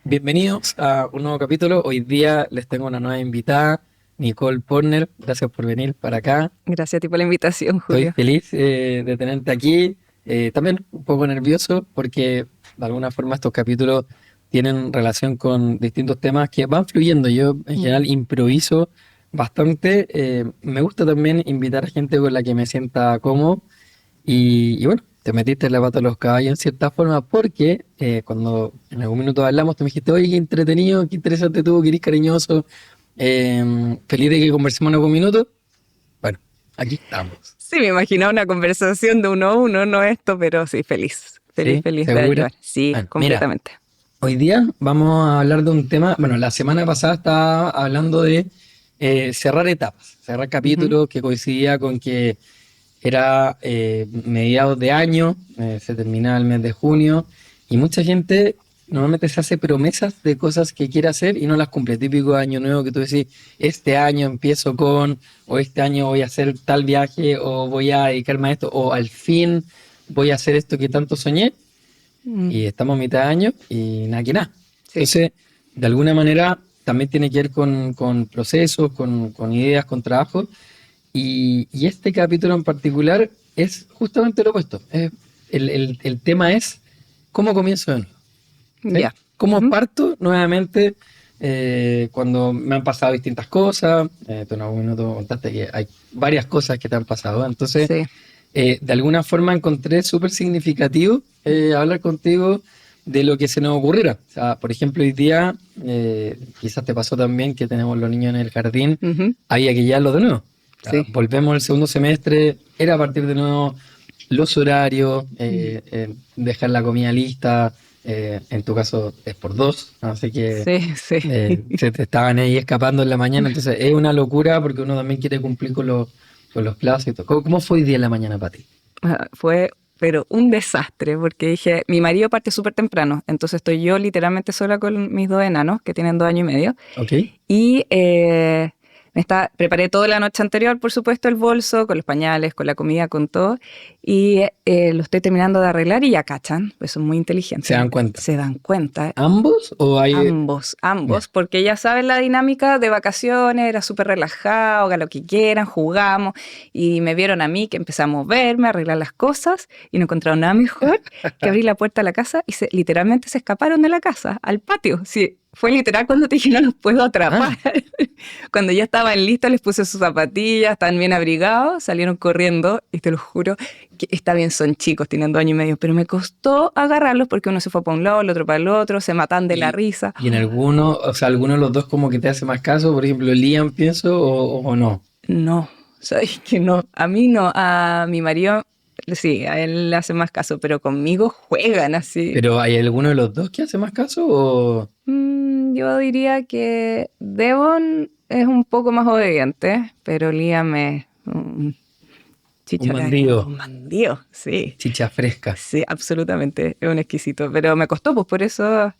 Bienvenidos a un nuevo capítulo. Hoy día les tengo una nueva invitada, Nicole Porner. Gracias por venir para acá. Gracias a ti por la invitación, Estoy Julio. feliz de tenerte aquí. También un poco nervioso porque de alguna forma estos capítulos tienen relación con distintos temas que van fluyendo. Yo en Mm. general improviso bastante. Me gusta también invitar a gente con la que me sienta cómodo. Y bueno, te metiste en la pata de los caballos en cierta forma porque cuando en algún minuto hablamos, tú me dijiste, oye, qué entretenido, qué interesante tú, que eres cariñoso, feliz de que conversemos en algún minuto. Bueno, aquí estamos. Sí, me imaginaba una conversación de uno a uno, no esto, pero sí, feliz. Feliz, ¿Sí? feliz de ¿Segura? ayudar. Sí, Bueno, mira, completamente. hoy día vamos a hablar de un tema, bueno, la semana pasada estaba hablando de cerrar etapas, cerrar Ujú. capítulos que coincidía con que era mediados de año, se terminaba el mes de junio, y mucha gente normalmente se hace promesas de cosas que quiere hacer y no las cumple. Típico año nuevo que tú decís, este año empiezo con, o este año voy a hacer tal viaje, o voy a dedicarme a esto, o al fin voy a hacer esto que tanto soñé, Mm. y estamos a mitad de año y nada que nada. Sí. Entonces, de alguna manera, también tiene que ver con procesos, con ideas, con trabajos. Y este capítulo en particular es justamente lo opuesto. El tema es cómo comienzo de nuevo. ¿Sí? Ya. ¿Cómo Ujú. parto nuevamente cuando me han pasado distintas cosas? Tú en algún minuto contaste que hay varias cosas que te han pasado. Entonces, Sí. de alguna forma encontré súper significativo hablar contigo de lo que se nos ocurriera. O sea, por ejemplo, hoy día, quizás te pasó también que tenemos los niños en el jardín, Ujú. había que guiarlos de nuevo. O sea, Sí. volvemos al segundo semestre, era a partir de nuevo los horarios, Mm. dejar la comida lista, en tu caso es por dos, así que Sí, sí. se te estaban ahí escapando en la mañana, entonces es una locura porque uno también quiere cumplir con los plazos y todo. ¿Cómo fue hoy día en la mañana para ti? Fue, pero un desastre, porque dije, mi marido parte súper temprano, entonces estoy yo literalmente sola con mis dos enanos, que tienen 2 años y medio. ¿Ok? Y preparé toda la noche anterior, por supuesto, el bolso, con los pañales, con la comida, con todo. Y lo estoy terminando de arreglar y ya cachan, pues son muy ¿Se inteligentes. dan cuenta? Se dan cuenta, ¿Ambos o hay...? ambos, Ya. ambos, porque ya saben la dinámica de vacaciones, era súper relajado, hagan lo que quieran, jugamos. Y me vieron a mí que empecé a moverme, a arreglar las cosas y no encontraron nada mejor que abrir la puerta de la casa y literalmente se escaparon de la casa al patio. Sí, fue literal cuando te dije no los puedo Ah, atrapar. Cuando ya estaban listos, les puse sus zapatillas, están bien abrigados, salieron corriendo y te lo juro que está bien, son chicos, tienen 2 años y medio, pero me costó agarrarlos porque uno se fue para un lado, el otro para el otro, se matan de la y, risa. y en alguno, o sea, alguno de los dos como que te hace más caso, por ejemplo, Liam pienso o no. No, sabes que no, a mí no, a mi marido sí, a él le hace más caso, pero conmigo juegan así. Pero ¿hay alguno de los dos que hace más caso o Yo diría que Devon es un poco más obediente, pero Liam es un un bandido, mandío, sí. chicha fresca? Sí, absolutamente, es un exquisito, pero me costó, pues por eso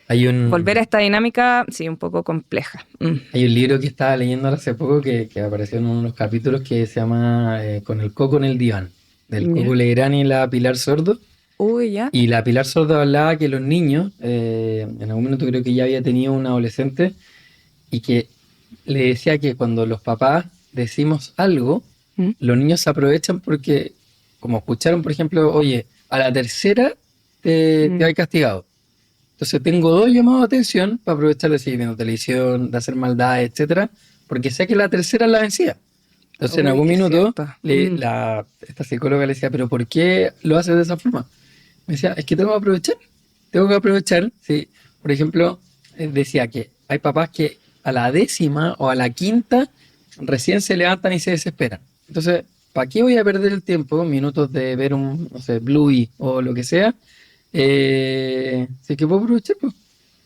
Hay volver a un, esta dinámica, sí, un poco compleja. hay un libro que estaba leyendo ahora hace poco que apareció en uno de los capítulos que se llama Con el coco en el diván, del Coco ¿Ya? Legrand y la Pilar Sordo. Uy, ya. Y la Pilar Sordo hablaba que los niños, en algún momento creo que ya había tenido un adolescente, y que le decía que cuando los papás decimos algo, ¿Mm? los niños se aprovechan porque, como escucharon, por ejemplo, oye, a la tercera te Mm. hay castigado. Entonces tengo dos llamados de atención para aprovechar de seguir viendo televisión, de hacer maldades, etcétera, porque sé que la tercera es la vencida. Entonces en Uy, algún qué minuto cierto. Mm. esta psicóloga le decía, pero ¿por qué lo haces de esa forma? Me decía, es que tengo que aprovechar, sí. Por ejemplo, decía que hay papás que a la décima o a la quinta recién se levantan y se desesperan. Entonces, ¿para qué voy a perder el tiempo, minutos de ver un, no sé, Bluey o lo que sea? Sí que puedo aprovechar, pues,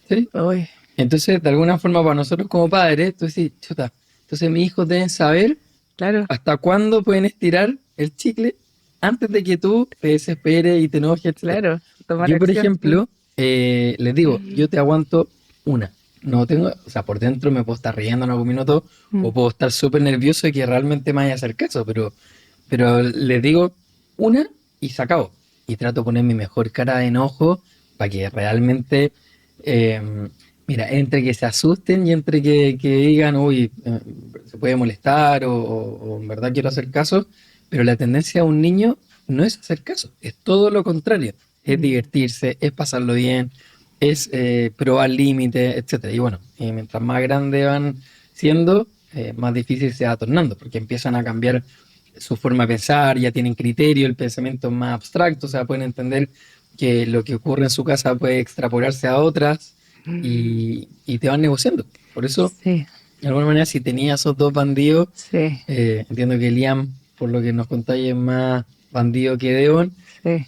¿sí? Uy, Entonces, de alguna forma, para nosotros como padres, tú decís, chuta, entonces mis hijos deben saber claro, hasta cuándo pueden estirar el chicle antes de que tú te desesperes y te enojes, etcétera. claro, tomar Yo, por acción. ejemplo, les digo, yo te aguanto una. No tengo, o sea, por dentro me puedo estar riendo en algún minuto Mm. o puedo estar súper nervioso y que realmente me vaya a hacer caso, pero les digo una y se acabó. Y trato de poner mi mejor cara de enojo para que realmente Eh, Mira, entre que se asusten y entre que digan, uy, se puede molestar o en verdad quiero hacer caso, pero la tendencia a un niño no es hacer caso, es todo lo contrario, es Mm. divertirse, es pasarlo bien, es probar límites, etcétera. Y bueno, mientras más grandes van siendo, más difícil se va tornando, porque empiezan a cambiar su forma de pensar, ya tienen criterio, el pensamiento es más abstracto, o sea, pueden entender que lo que ocurre en su casa puede extrapolarse a otras Mm. y te van negociando. Por eso, Sí, de alguna manera, si tenía esos dos bandidos, sí, entiendo que Liam, por lo que nos contáis, es más bandido que Devon. sí.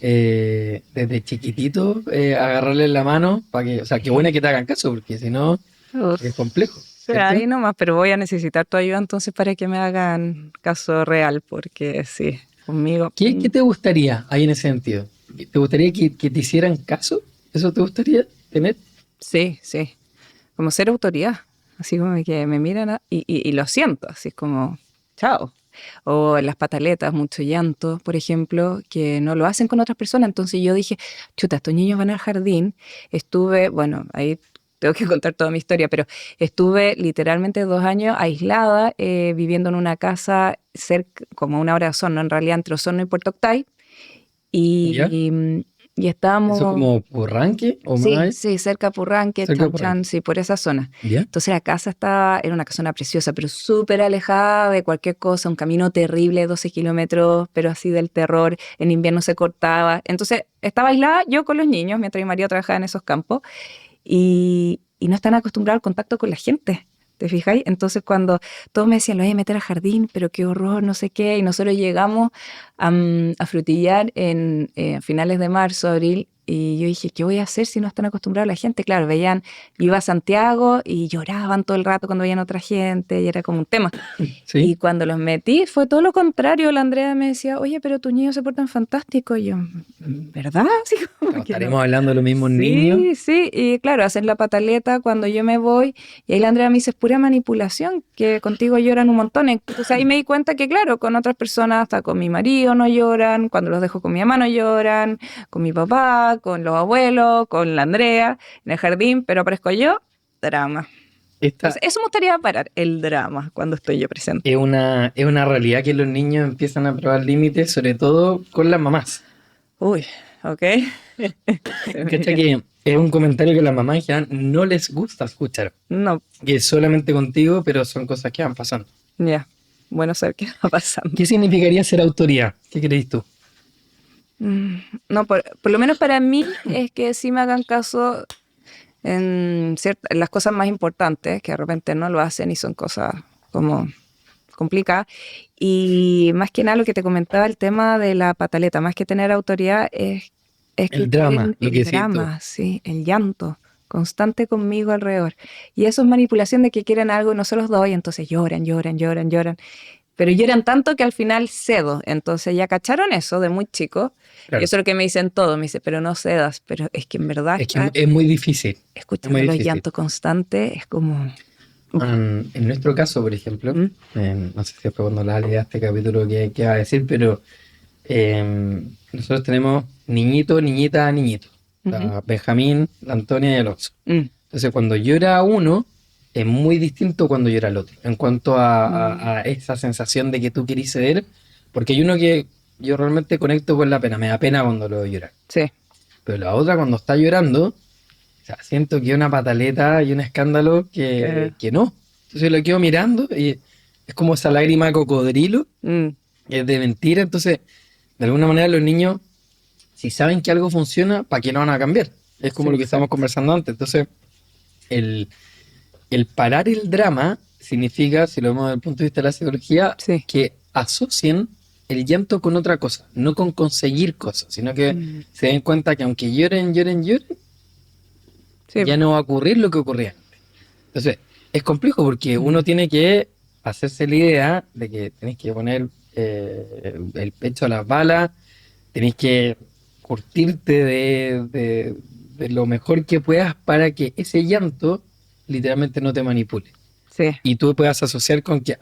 Desde chiquitito, agarrarle la mano para que, o sea, qué bueno que te hagan caso, porque si no, O es complejo, sea, ¿cierto? ahí nomás, pero voy a necesitar tu ayuda entonces para que me hagan caso real, porque sí, conmigo. ¿Qué te gustaría ahí en ese sentido? ¿Te gustaría que te hicieran caso? ¿Eso te gustaría tener? Sí, sí. Como ser autoridad. Así como que me miran y lo siento, así como, chao. O en las pataletas, mucho llanto, por ejemplo, que no lo hacen con otras personas. Entonces yo dije, chuta, estos niños van al jardín. Estuve, bueno, ahí tengo que contar toda mi historia, pero estuve literalmente 2 años aislada, viviendo en una casa cerca, como a 1 hora de Osorno, en realidad entre Osorno y Puerto Octay. ¿Ya? Y, y ¿Eso estábamos. como Purranque o Sí, más sí, cerca de Purranque, cerca de Chan Chan, Purranque? sí, por esa zona. ¿Ya? Entonces la casa era una casona preciosa, pero súper alejada de cualquier cosa, un camino terrible, 12 kilómetros, pero así del terror, en invierno se cortaba. Entonces estaba aislada yo con los niños, mientras mi marido trabajaba en esos campos, y no están acostumbrados al contacto con la gente. ¿Te fijáis? Entonces cuando todos me decían, lo voy a meter al jardín, pero qué horror, no sé qué, y nosotros llegamos a frutillar en finales de marzo, abril, y yo dije, ¿qué voy a hacer si no están acostumbrados la gente? Claro, veían, yo iba a Santiago y lloraban todo el rato cuando veían a otra gente, y era como un tema. Y ¿Sí? cuando los metí fue todo lo contrario. La Andrea me decía, oye, pero tus niños se portan fantástico. Y yo, ¿verdad? Así como Como que no. estaremos hablando de los mismos niños. Sí, sí, y claro, hacen la pataleta cuando yo me voy, y ahí la Andrea me dice, es pura manipulación, que contigo lloran un montón. Entonces ahí me di cuenta que, claro, con otras personas, hasta con mi marido no lloran, cuando los dejo con mi mamá no lloran, con mi papá, con los abuelos, con la Andrea, en el jardín, pero aparezco yo, drama. Entonces, Esta eso me gustaría parar, el drama, cuando estoy yo presente. es una realidad que los niños empiezan a probar límites, sobre todo con las mamás. Uy, ok. Se me Cacha viene. que es un comentario que a las mamás en general no les gusta escuchar, No, que es solamente contigo, pero son cosas que van pasando. ya, bueno saber qué va pasando. ¿Qué significaría ser autoridad? ¿Qué crees tú? Mm, No, por lo menos para mí es que sí me hagan caso en las cosas más importantes, que de repente no lo hacen y son cosas como complicadas. Y más que nada lo que te comentaba, el tema de la pataleta, más que tener autoridad, es que El drama, quieren lo que el decís tú. drama, sí, el llanto constante conmigo alrededor. Y eso es manipulación de que quieren algo y no se los doy, entonces lloran, lloran, lloran, lloran. Pero lloran tanto que al final cedo. Entonces ya cacharon eso de muy chico. Y Claro, eso es lo que me dicen todos. Me dice, pero no cedas. Pero es que en verdad es que estar es muy difícil, es muy escuchando los difícil. llantos constantes es como... uf. En nuestro caso, por ejemplo, ¿Mm? no sé si después cuando la lea este capítulo qué va a decir, pero nosotros tenemos niñito, niñita, niñito. O Ujú. sea, Benjamín, la Antonia y Alonso. Mm. Entonces, cuando llora uno, es muy distinto cuando llora el otro. En cuanto Mm. a esa sensación de que tú querís ceder, porque hay uno que yo realmente conecto con la pena, me da pena cuando lo veo llorar. Sí. Pero la otra, cuando está llorando, o sea, siento que es una pataleta y un escándalo Eh, que no. Entonces lo quedo mirando y es como esa lágrima de cocodrilo, mm. que es de mentira. Entonces, de alguna manera los niños, si saben que algo funciona, ¿para qué no van a cambiar? Es Sí, como lo que estábamos exacto. conversando antes. Entonces, el, el parar el drama significa, si lo vemos desde el punto de vista de la psicología, Sí. que asocien el llanto con otra cosa, no con conseguir cosas, sino que Mm. se den cuenta que aunque lloren, lloren, lloren, Sí. ya no va a ocurrir lo que ocurría antes. Entonces, es complejo porque uno Mm. tiene que hacerse la idea de que tenéis que poner el pecho a las balas, tenéis que curtirte de lo mejor que puedas para que ese llanto literalmente no te manipule. Sí. Y tú puedas asociar con que,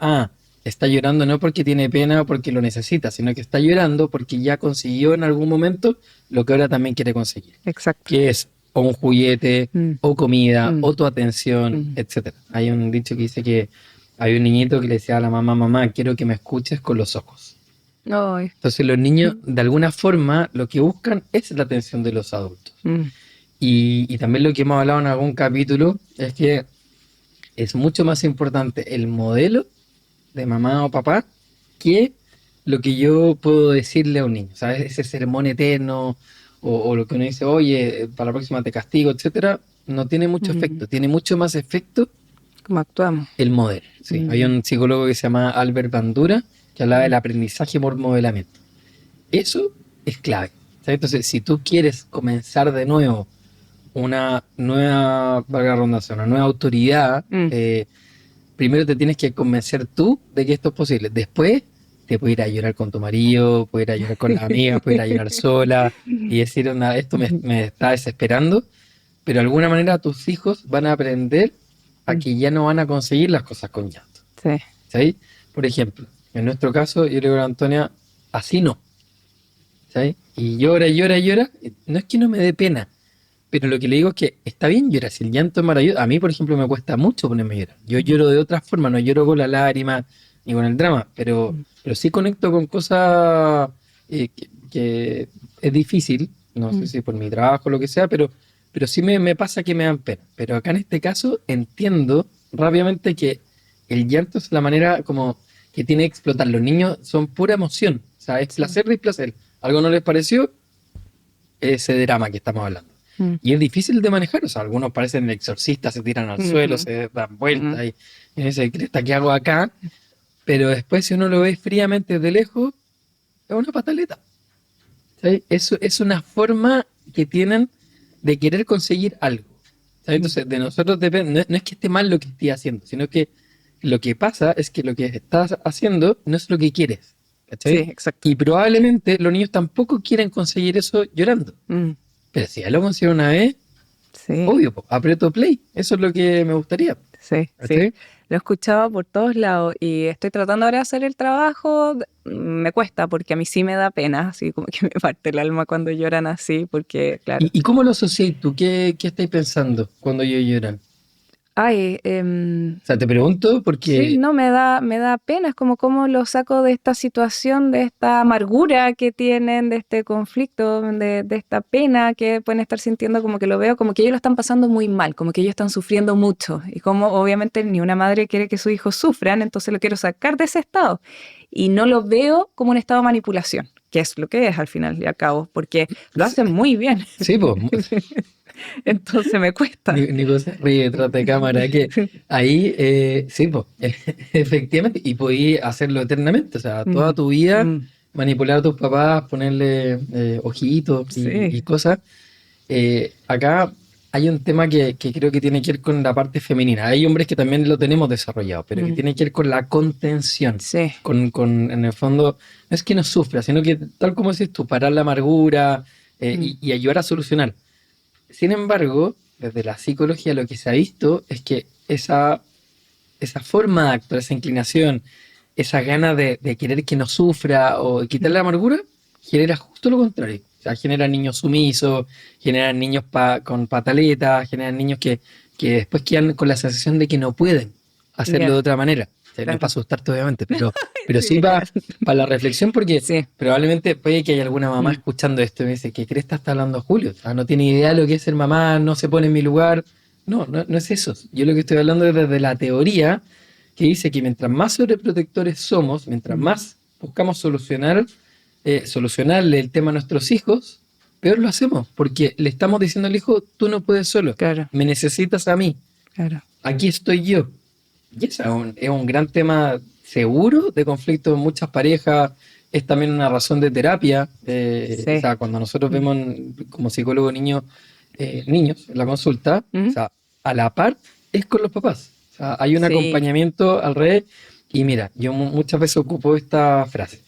está llorando no porque tiene pena o porque lo necesita, sino que está llorando porque ya consiguió en algún momento lo que ahora también quiere conseguir, Exacto. que es o un juguete, Mm. o comida, Mm. o tu atención, Mm. etcétera. Hay un dicho que dice que hay un niñito que le decía a la mamá, mamá, quiero que me escuches con los ojos. Ay. Entonces los niños, de alguna forma, lo que buscan es la atención de los adultos. Mm. Y también lo que hemos hablado en algún capítulo es que es mucho más importante el modelo de mamá o papá que lo que yo puedo decirle a un niño, ¿sabes? Ese sermón eterno o lo que uno dice, oye, para la próxima te castigo, etcétera, no tiene mucho Mm. efecto. Tiene mucho más efecto ¿Cómo actuamos? el modelo. Sí, hay Mm. un psicólogo que se llama Albert Bandura que hablaba del Mm. aprendizaje por modelamiento. Eso es clave. ¿Sabes? Entonces, si tú quieres comenzar de nuevo una nueva, valga la redundancia, una nueva autoridad, Mm. primero te tienes que convencer tú de que esto es posible. Después te puedes ir a llorar con tu marido, puedes ir a llorar con las amigas, puedes ir a llorar sola y decir, "Onda, esto me está desesperando", pero de alguna manera tus hijos van a aprender a que ya no van a conseguir las cosas con llanto. Sí. ¿Sí? Por ejemplo, en nuestro caso, yo le digo a Antonia, así no. ¿Sí? Y llora, llora, llora. No es que no me dé pena, pero lo que le digo es que está bien llorar. Si el llanto es maravilloso, a mí, por ejemplo, me cuesta mucho ponerme a llorar. Yo lloro de otra forma, no lloro con la lágrima ni con el drama, pero sí conecto con cosas que es difícil, no sé Mm. si por mi trabajo o lo que sea, pero sí me pasa que me dan pena. Pero acá en este caso entiendo rápidamente que el llanto es la manera como que tiene que explotar. Los niños son pura emoción, o sea, es Sí. placer, displacer. Algo no les pareció, ese drama que estamos hablando. Mm. Y es difícil de manejar, o sea, algunos parecen exorcistas, se tiran al suelo, Ujú. se dan vueltas Mm. y uno dice, "Cresta, ¿qué hago acá?". Pero después, si uno lo ve fríamente de lejos, es una pataleta. ¿Sabes? Eso es una forma que tienen de querer conseguir algo. ¿Sabes? Entonces, de nosotros depende, no es que esté mal lo que estés haciendo, sino que lo que pasa es que lo que estás haciendo no es lo que quieres. Sí, ¿Cachai? exacto. Y probablemente los niños tampoco quieren conseguir eso llorando. Mm. Pero si ya lo consigo una vez, Sí. obvio, po, aprieto play. Eso es lo que me gustaría. Sí, sí. ¿Cachai? Lo he escuchado por todos lados y estoy tratando ahora de hacer el trabajo. Me cuesta porque a mí sí me da pena, así como que me parte el alma cuando lloran así, porque, claro. ¿Y cómo lo asocias tú? ¿Qué estáis pensando cuando ellos lloran? Ay, O sea, te pregunto sí, porque... no, me da pena, es como cómo lo saco de esta situación, de esta amargura que tienen, de este conflicto, de esta pena que pueden estar sintiendo, como que lo veo, como que ellos lo están pasando muy mal, como que ellos están sufriendo mucho, y como obviamente ni una madre quiere que sus hijos sufran, entonces lo quiero sacar de ese estado, y no lo veo como un estado de manipulación, que es lo que es al final y al cabo, porque lo hacen muy bien, Sí, pues, entonces me cuesta. Nico se ríe detrás de cámara, que ahí, sí, pues, efectivamente, y podí hacerlo eternamente, o sea, toda Mm, tu vida mm, manipular a tus papás, ponerle ojitos y sí. cosas. Acá hay un tema que creo que tiene que ver con la parte femenina. Hay hombres que también lo tenemos desarrollado, pero que Mm, tiene que ver con la contención. sí. En el fondo, no es que no sufra, sino que, tal como dices tú, parar la amargura Mm, y ayudar a solucionar. Sin embargo, desde la psicología lo que se ha visto es que esa forma de actuar, esa inclinación, esa gana de querer que no sufra o de quitarle la amargura, genera justo lo contrario. O sea, genera niños sumisos, generan niños con pataletas, generan niños que después quedan con la sensación de que no pueden hacerlo de ya, otra manera. O sea, no es para claro. asustarte, obviamente, pero sí Sí, para la reflexión, porque sí, probablemente puede que haya alguna mamá mm, escuchando esto y me dice, ¿qué cresta está hablando Julio? O sea, no tiene idea de lo que es ser mamá, no se pone en mi lugar. No es eso. Yo lo que estoy hablando es desde la teoría que dice que mientras más sobreprotectores somos, mientras mm, más buscamos solucionarle el tema a nuestros hijos, peor lo hacemos, porque le estamos diciendo al hijo, tú no puedes solo, claro, me necesitas a mí, claro. aquí estoy yo. Y ese es un gran tema seguro de conflicto en muchas parejas, es también una razón de terapia. O Sí. sea, cuando nosotros Mm, vemos como psicólogo niños en la consulta, o mm, sea, a la par es con los papás. O sea, hay un sí, acompañamiento al revés. Y mira, yo muchas veces ocupo esta frase.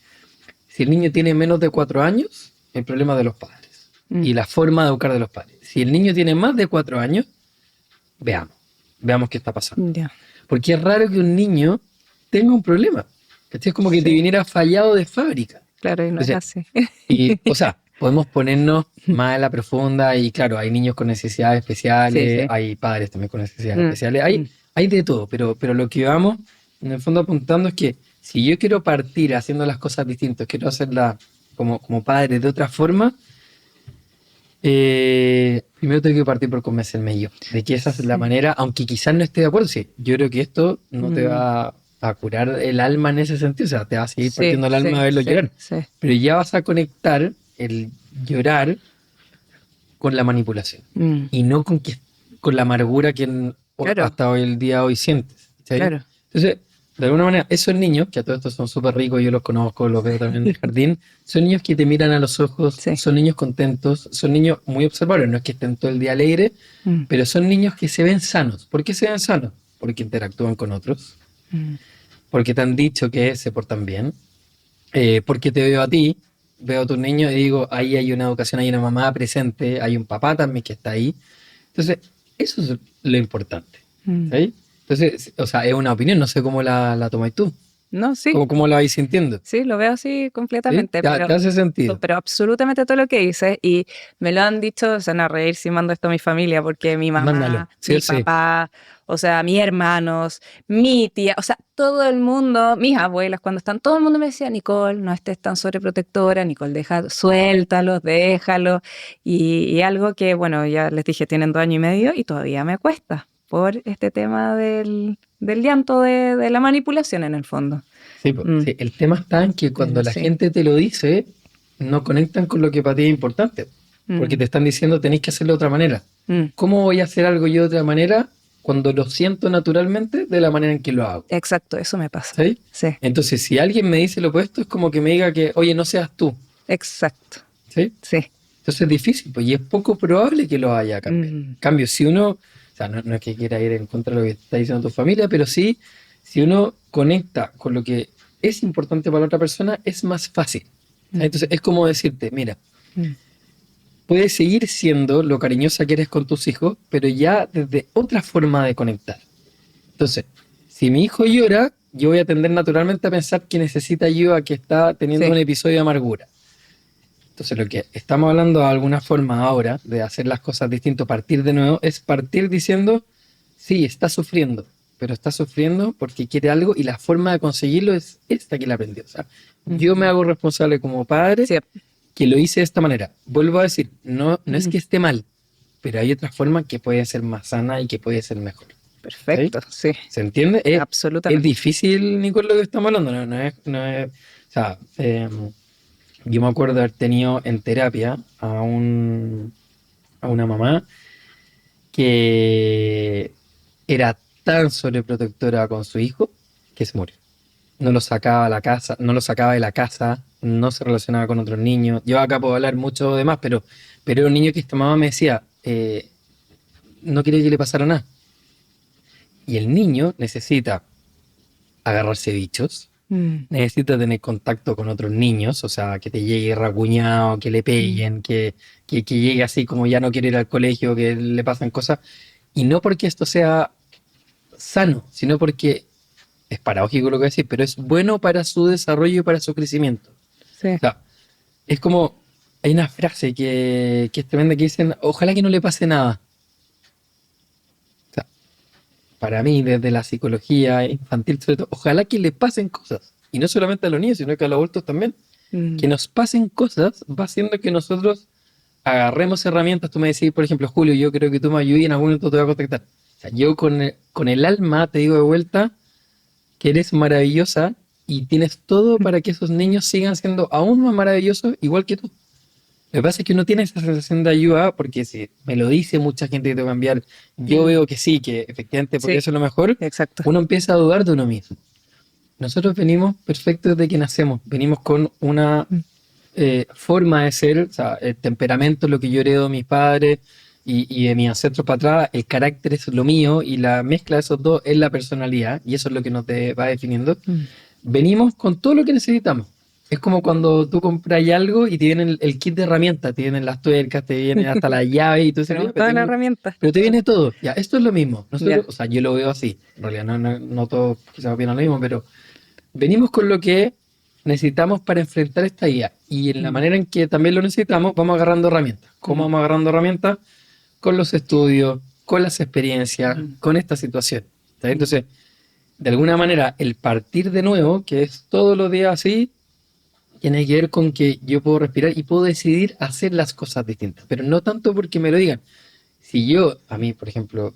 Si el niño tiene menos de 4 años, el problema es de los padres. mm, Y la forma de educar de los padres. Si el niño tiene más de 4 años, veamos qué está pasando. ya, Porque es raro que un niño tenga un problema. ¿Cachai? Es como que te sí, viniera fallado de fábrica. claro, y no es Entonces, así. o sea, podemos ponernos más en la profunda y claro, hay niños con necesidades especiales, Sí, sí. hay padres también con necesidades Mm, especiales, mm, hay de todo, pero lo que vamos en el fondo apuntando es que si yo quiero partir haciendo las cosas distintas, quiero hacerlas como padre de otra forma, primero tengo que partir por convencerme yo de que esa es la sí. manera, aunque quizás no esté de acuerdo, sí, yo creo que esto no te Mm, va a curar el alma en ese sentido, o sea, te va a seguir sí, partiendo el alma sí, a verlo sí, llorar, sí. pero ya vas a conectar el llorar con la manipulación Mm, y no con la amargura que claro, hasta hoy el día hoy sientes. ¿Sí? claro. Entonces, de alguna manera, esos niños, que a todos estos son súper ricos, yo los conozco, los veo también en el jardín, son niños que te miran a los ojos, Sí. son niños contentos, son niños muy observadores, no es que estén todo el día alegres, Mm, pero son niños que se ven sanos. ¿Por qué se ven sanos? Porque interactúan con otros, mm, porque te han dicho que se portan bien, porque te veo a ti, veo a tus niños y digo, ahí hay una educación, hay una mamá presente, hay un papá también que está ahí. Entonces, eso es lo importante. mm. ¿Sí? Entonces, o sea, es una opinión, no sé cómo la tomáis tú, No, sí, cómo la vais sintiendo. sí, lo veo así ¿Sí? completamente, ¿Te hace sentido? pero absolutamente todo lo que dices, y me lo han dicho, se van a reír si mando esto a mi familia, porque mi Mándalo, mamá, sí o mi sí. papá, o sea, mis hermanos, mi tía, o sea, todo el mundo, mis abuelas, cuando están, todo el mundo me decía, Nicole, no estés tan sobreprotectora, Nicole, suéltalos, déjalos, y algo que, bueno, ya les dije, tienen 2 años y medio y todavía me cuesta por este tema del llanto de la manipulación en el fondo. Sí, po, Mm, sí, el tema está en que cuando pero la sí. gente te lo dice, no conectan con lo que para ti es importante, porque Mm, te están diciendo tenéis que hacerlo de otra manera. mm. ¿Cómo voy a hacer algo yo de otra manera cuando lo siento naturalmente de la manera en que lo hago? Exacto, eso me pasa. ¿Sí? Sí, Entonces, si alguien me dice lo opuesto, es como que me diga que, oye, no seas tú. exacto. ¿Sí? Sí. Entonces es difícil, pues, y es poco probable que lo vaya a cambiar. En Mm, cambio, si uno, o sea, no es que quiera ir en contra de lo que está diciendo tu familia, pero sí, si uno conecta con lo que es importante para la otra persona, es más fácil. mm, Entonces es como decirte, mira, mm. puedes seguir siendo lo cariñosa que eres con tus hijos, pero ya desde otra forma de conectar. Entonces, si mi hijo llora, yo voy a tender naturalmente a pensar que necesita ayuda, que está teniendo un Sí. episodio de amargura. Entonces, lo que estamos hablando de alguna forma ahora, de hacer las cosas distinto, partir de nuevo, es partir diciendo, sí, está sufriendo, pero está sufriendo porque quiere algo y la forma de conseguirlo es esta que le aprendió. O sea, yo me Mm. hago responsable como padre Sí. que lo hice de esta manera. Vuelvo a decir, no es Mm. que esté mal, pero hay otras formas que puede ser más sana y que puede ser mejor. ¿Sí? Perfecto, sí, ¿Se entiende? Es absolutamente. difícil, Nico, lo que estamos hablando. O sea, yo me acuerdo de haber tenido en terapia a una mamá que era tan sobreprotectora con su hijo que se murió. No lo sacaba a la casa, no lo sacaba de la casa, no se relacionaba con otros niños. Yo acá puedo hablar mucho de más, pero era un niño que esta mamá me decía, no quería que le pasara nada. Y el niño necesita agarrarse bichos, Mm, necesita tener contacto con otros niños, o sea, que te llegue racuñado, que le mm. peguen, que llegue así como ya no quiere ir al colegio, que le pasan cosas. Y no porque esto sea sano, sino porque es paradójico lo que voy a decir, pero es bueno para su desarrollo y para su crecimiento. Sí. O sea, es como, hay una frase que es tremenda que dicen, ojalá que no le pase nada. O sea, para mí, desde la psicología infantil, sobre todo, ojalá que le pasen cosas. Y no solamente a los niños, sino que a los adultos también. Mm, Que nos pasen cosas va haciendo que nosotros agarremos herramientas. Tú me decís, por ejemplo, Julio, yo creo que tú me ayudes y en algún momento te voy a contactar. O sea, yo con el alma te digo de vuelta que eres maravillosa y tienes todo mm, para que esos niños sigan siendo aún más maravillosos, igual que tú. Lo que pasa es que uno tiene esa sensación de ayuda, porque si me lo dice mucha gente que te va a cambiar, yo mm. veo que sí, que efectivamente podría Sí, ser lo mejor, exacto. uno empieza a dudar de uno mismo. Nosotros venimos perfectos desde que nacemos, venimos con una Mm, forma de ser, o sea, el temperamento es lo que yo heredo de mis padres y de mis ancestros para atrás, el carácter es lo mío y la mezcla de esos dos es la personalidad y eso es lo que nos va definiendo. mm. Venimos con todo lo que necesitamos. Es como cuando tú compras algo y te viene el kit de herramientas, te vienen las tuercas, te vienen hasta la llave y tú dices, Tenemos "Oye, pero, todas las herramientas. pero te viene todo. Ya, esto es lo mismo. Nosotros, Ya. o sea, yo lo veo así. En realidad no todos quizás opinan lo mismo, pero venimos con lo que necesitamos para enfrentar esta guía. y en la manera en que también lo necesitamos, vamos agarrando herramientas. ¿Cómo vamos agarrando herramientas? Con los estudios, con las experiencias, con esta situación. ¿Está? Entonces, de alguna manera, el partir de nuevo, que es todos los días así, tiene que ver con que yo puedo respirar y puedo decidir hacer las cosas distintas. Pero no tanto porque me lo digan. Si yo, a mí, por ejemplo,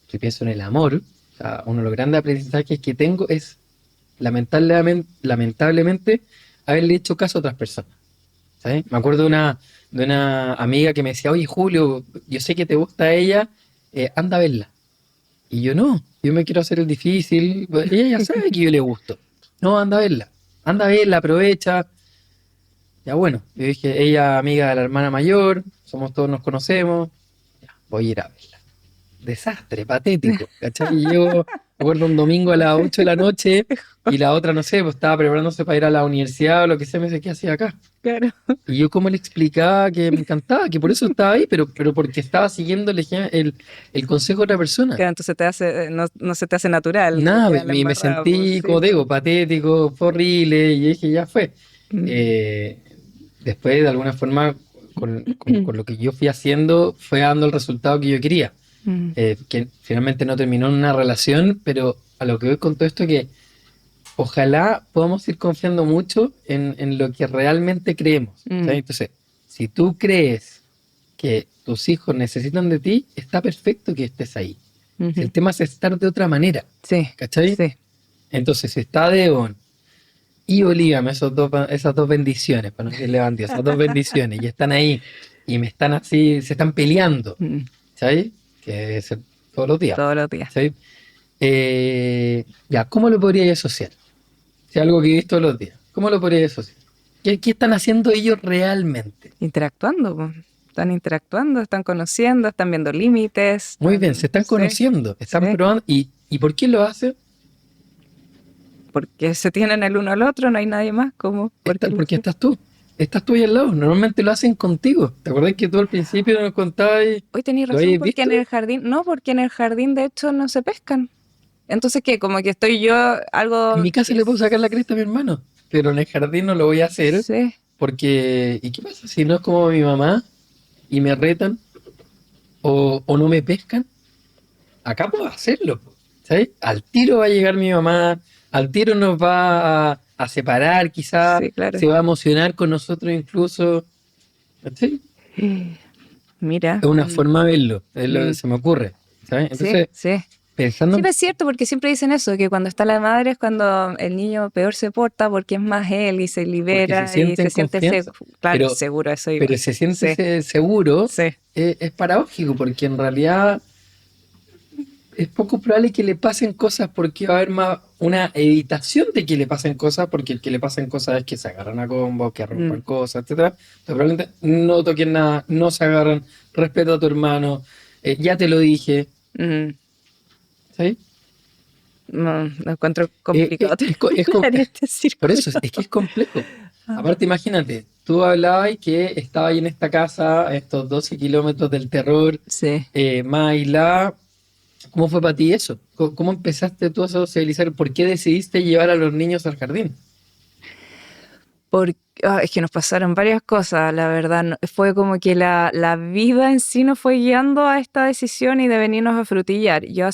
si pienso en el amor, o sea, uno de los grandes aprendizajes que tengo es, lamentablemente, haberle hecho caso a otras personas. ¿Sabes? Me acuerdo de una amiga que me decía, oye, Julio, yo sé que te gusta ella, anda a verla. Y yo no, yo me quiero hacer el difícil. Ella ya sabe que yo le gusto. No, anda a verla, aprovecha. Ya bueno, yo dije, ella amiga de la hermana mayor, todos nos conocemos, ya, voy a ir a verla. Desastre, patético, ¿cachai? Y yo me acuerdo un domingo a las 8 de la noche y la otra, no sé, pues estaba preparándose para ir a la universidad o lo que sea, me dice, ¿qué hacía acá? Claro. Y yo como le explicaba que me encantaba, que por eso estaba ahí, pero porque estaba siguiendo el consejo de otra persona. Claro, entonces te hace, no se te hace natural. Te Nada, queda la me embarrada, pues, sentí, sí, como te pues. digo, patético, fue horrible, y dije, ya fue. Eh, Después, de alguna forma, con lo que yo fui haciendo, fue dando el resultado que yo quería. Que finalmente no terminó en una relación, pero a lo que voy con todo esto es que ojalá podamos ir confiando mucho en lo que realmente creemos. ¿Sabes? Entonces, si tú crees que tus hijos necesitan de ti, está perfecto que estés ahí. Si el tema es estar de otra manera, Sí, ¿cachai? sí. Entonces, si está Devon y Olígame, esas dos bendiciones, para no decirle bandido, esas dos bendiciones, y están ahí, y me están así, se están peleando, ¿sabes? Que es todos los días, Todos los días. ¿sabes? Ya, ¿cómo lo podría yo asociar? Si es algo que he visto todos los días, ¿cómo lo podría yo asociar? ¿Qué están haciendo ellos realmente? Interactuando, pues. Están interactuando, están conociendo, están viendo límites. Muy bien, se están Sí, conociendo, están sí. probando, ¿y por qué lo hacen? Porque se tienen el uno al otro, no hay nadie más. ¿Cómo? ¿Por qué lo Porque hacen? estás tú ahí al lado, normalmente lo hacen contigo. ¿Te acuerdas que tú al principio nos contabas y Hoy tenéis lo razón, habéis porque visto? en el jardín, no, porque en el jardín de hecho no se pescan. Entonces, ¿qué? Como que estoy yo, En algo mi casa que le puedo sacar la es... cresta a mi hermano, pero en el jardín no lo voy a hacer Sí. porque, ¿y qué pasa si no es como mi mamá y me retan o no me pescan? Acá puedo hacerlo, ¿sabes? Al tiro va a llegar mi mamá, al tiro nos va a separar, quizás Sí, claro. se va a emocionar con nosotros incluso, ¿sí? Mira. Es una forma de verlo, Mm. se me ocurre, ¿sabes? Sí, Entonces, sí. pensando Sí, en pues es cierto, porque siempre dicen eso, que cuando está la madre es cuando el niño peor se porta porque es más él y se porque se libera y siente en se siente confianza, claro, pero, seguro, eso iba. pero se siente Sí, seguro, sí. es paradójico, porque en realidad es poco probable que le pasen cosas porque va a haber más una evitación de que le pasen cosas, porque el que le pasen cosas es que se agarran a combo, que rompan cosas, etcétera. Entonces probablemente no toquen nada, no se agarran, respeta a tu hermano, ya te lo dije, Mm, ¿sí? no, lo encuentro complicado terminar este Por círculo. eso es que es complejo. Aparte, imagínate, tú hablabas que estaba ahí en esta casa, a estos 12 kilómetros del terror, Sí. Mailá. ¿Cómo fue para ti eso? ¿Cómo empezaste tú a socializar? ¿Por qué decidiste llevar a los niños al jardín? Porque es que nos pasaron varias cosas, la verdad. Fue como que la vida en sí nos fue guiando a esta decisión y de venirnos a frutillar. Yo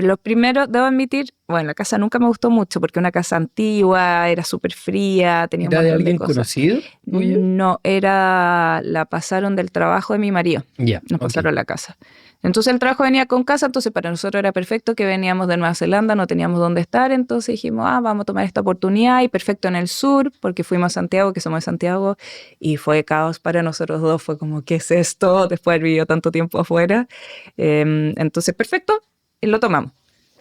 lo primero, debo admitir, bueno, la casa nunca me gustó mucho porque una casa antigua, era súper fría, tenía un ¿Era de montón de alguien cosas. conocido tuyo? No, la pasaron del trabajo de mi marido, Ya, nos ok. pasaron la casa. Entonces el trabajo venía con casa, entonces para nosotros era perfecto que veníamos de Nueva Zelanda, no teníamos dónde estar, entonces dijimos, vamos a tomar esta oportunidad y perfecto en el sur, porque fuimos a Santiago, que somos de Santiago, y fue caos para nosotros dos, fue como, ¿qué es esto? Después de haber vivido tanto tiempo afuera. Entonces, perfecto, y lo tomamos.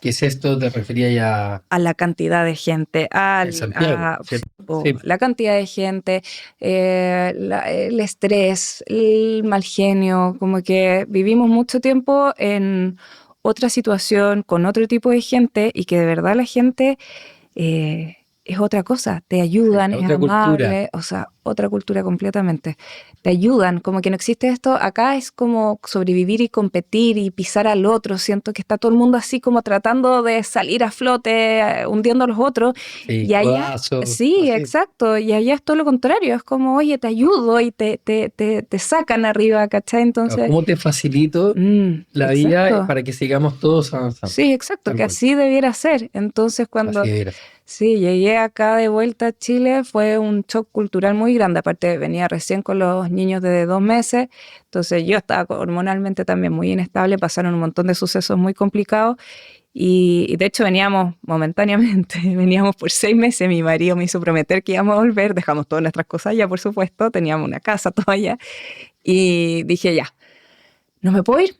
¿Qué es esto? ¿Te refería ya A la cantidad de gente, en Santiago, ¿cierto? Sí. la cantidad de gente, el estrés, el mal genio, como que vivimos mucho tiempo en otra situación, con otro tipo de gente y que de verdad la gente es otra cosa, te ayudan, es Otra cultura. amable, o sea, otra cultura completamente. Te ayudan, como que no existe esto, acá es como sobrevivir y competir y pisar al otro, siento que está todo el mundo así como tratando de salir a flote, hundiendo a los otros, Sí, y allá, codazos, sí, así. exacto, y allá es todo lo contrario, es como, oye, te ayudo y te sacan arriba, ¿cachai? Claro, Entonces, ¿cómo te facilito la vida exacto. para que sigamos todos avanzando? Sí, exacto, Tal que cual. así debiera ser. Entonces, Así cuando debería ser. sí llegué acá de vuelta a Chile, fue un shock cultural muy grande. Aparte, venía recién con los niños de 2 meses, entonces yo estaba hormonalmente también muy inestable, pasaron un montón de sucesos muy complicados y de hecho veníamos momentáneamente, veníamos por 6 meses. Mi marido me hizo prometer que íbamos a volver, dejamos todas nuestras cosas allá, por supuesto, teníamos una casa todavía y dije ya, no me puedo ir,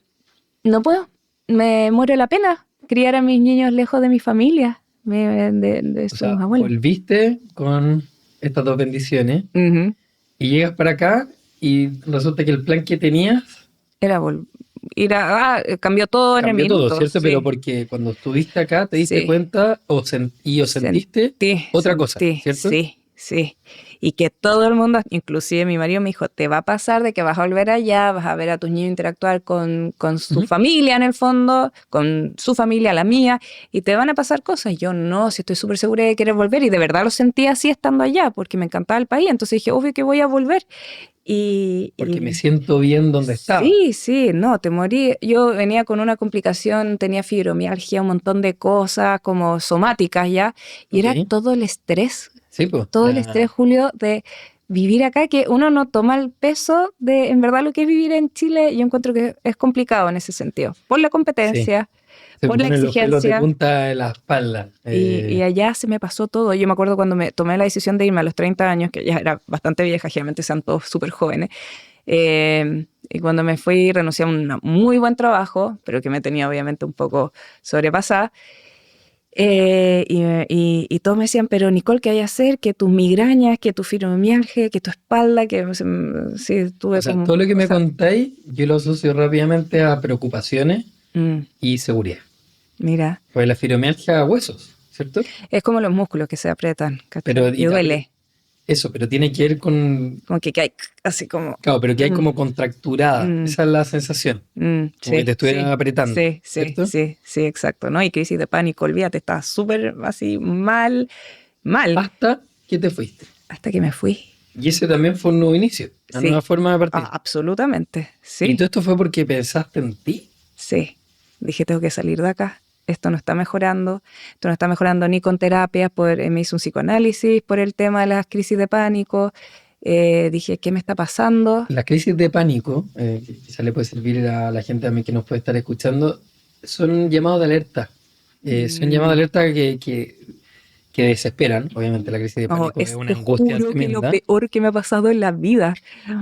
no puedo, me muero la pena criar a mis niños lejos de mi familia, de O sus sea, abuelos. volviste con estas dos bendiciones Ujú. y llegas para acá y resulta que el plan que tenías Era ir cambió todo en el cambió todo, minuto, ¿cierto? Pero sí, porque cuando estuviste acá te diste sí. cuenta o sentiste otra cosa, ¿cierto? Sí, sí. Y que todo el mundo, inclusive mi marido me dijo, te va a pasar de que vas a volver allá, vas a ver a tus niños interactuar con su Ujú. familia en el fondo, con su familia, la mía, y te van a pasar cosas. Y yo no, si estoy súper segura de querer volver, y de verdad lo sentí así estando allá, porque me encantaba el país, entonces dije, obvio que voy a volver. Y, Porque me y siento bien donde estaba. sí, sí, no, te morí. Yo venía con una complicación, tenía fibromialgia, un montón de cosas como somáticas ya, y Ok. era Sí, pues. todo el estrés, Julio, de vivir acá, que uno no toma el peso de en verdad lo que es vivir en Chile. Yo encuentro que es complicado en ese sentido, por la Sí. competencia, Se por me la ponen los pelos de exigencia. punta en la espalda. Y allá se me pasó todo. Yo me acuerdo cuando me tomé la decisión de irme a los 30 años, que ya era bastante vieja, generalmente sean todos súper jóvenes. Y cuando me fui, renuncié a un muy buen trabajo, pero que me tenía obviamente un poco sobrepasada. Y todos me decían, pero Nicole, ¿qué hay que hacer? Que tus migrañas, que tu fibromialgia, que tu espalda, que sí, O tuve sea, como todo lo que me cosas. contáis, yo lo asocio rápidamente a preocupaciones Mm, y seguridad. mira, Pues la fibromialgia a huesos, ¿cierto? es como los músculos que se aprietan, Pero, ¿cachai? Y duele, eso, pero tiene que ver con, como que hay así como... claro, pero que hay mm, como contracturada. mm, Esa es la sensación, como que te sí, estuvieran sí, apretando, sí, sí, ¿cierto? sí, sí, exacto, ¿no? Y crisis de pánico, olvídate, estaba súper así mal, mal, Hasta que te fuiste. hasta que me fui. Y ese también fue un nuevo inicio, una nueva Sí, forma de partir. absolutamente, Y sí, todo esto fue porque pensaste en ti. sí. Dije, tengo que salir de acá. Esto no está mejorando ni con terapias, me hice un psicoanálisis por el tema de las crisis de pánico. Dije, ¿qué me está pasando? Las crisis de pánico, que quizás le puede servir a la gente también que nos puede estar escuchando, son llamados de alerta. Son llamados de Mm, alerta que desesperan. Obviamente la crisis de no, pánico es una te angustia juro que lo tremenda. peor que me ha pasado en la vida.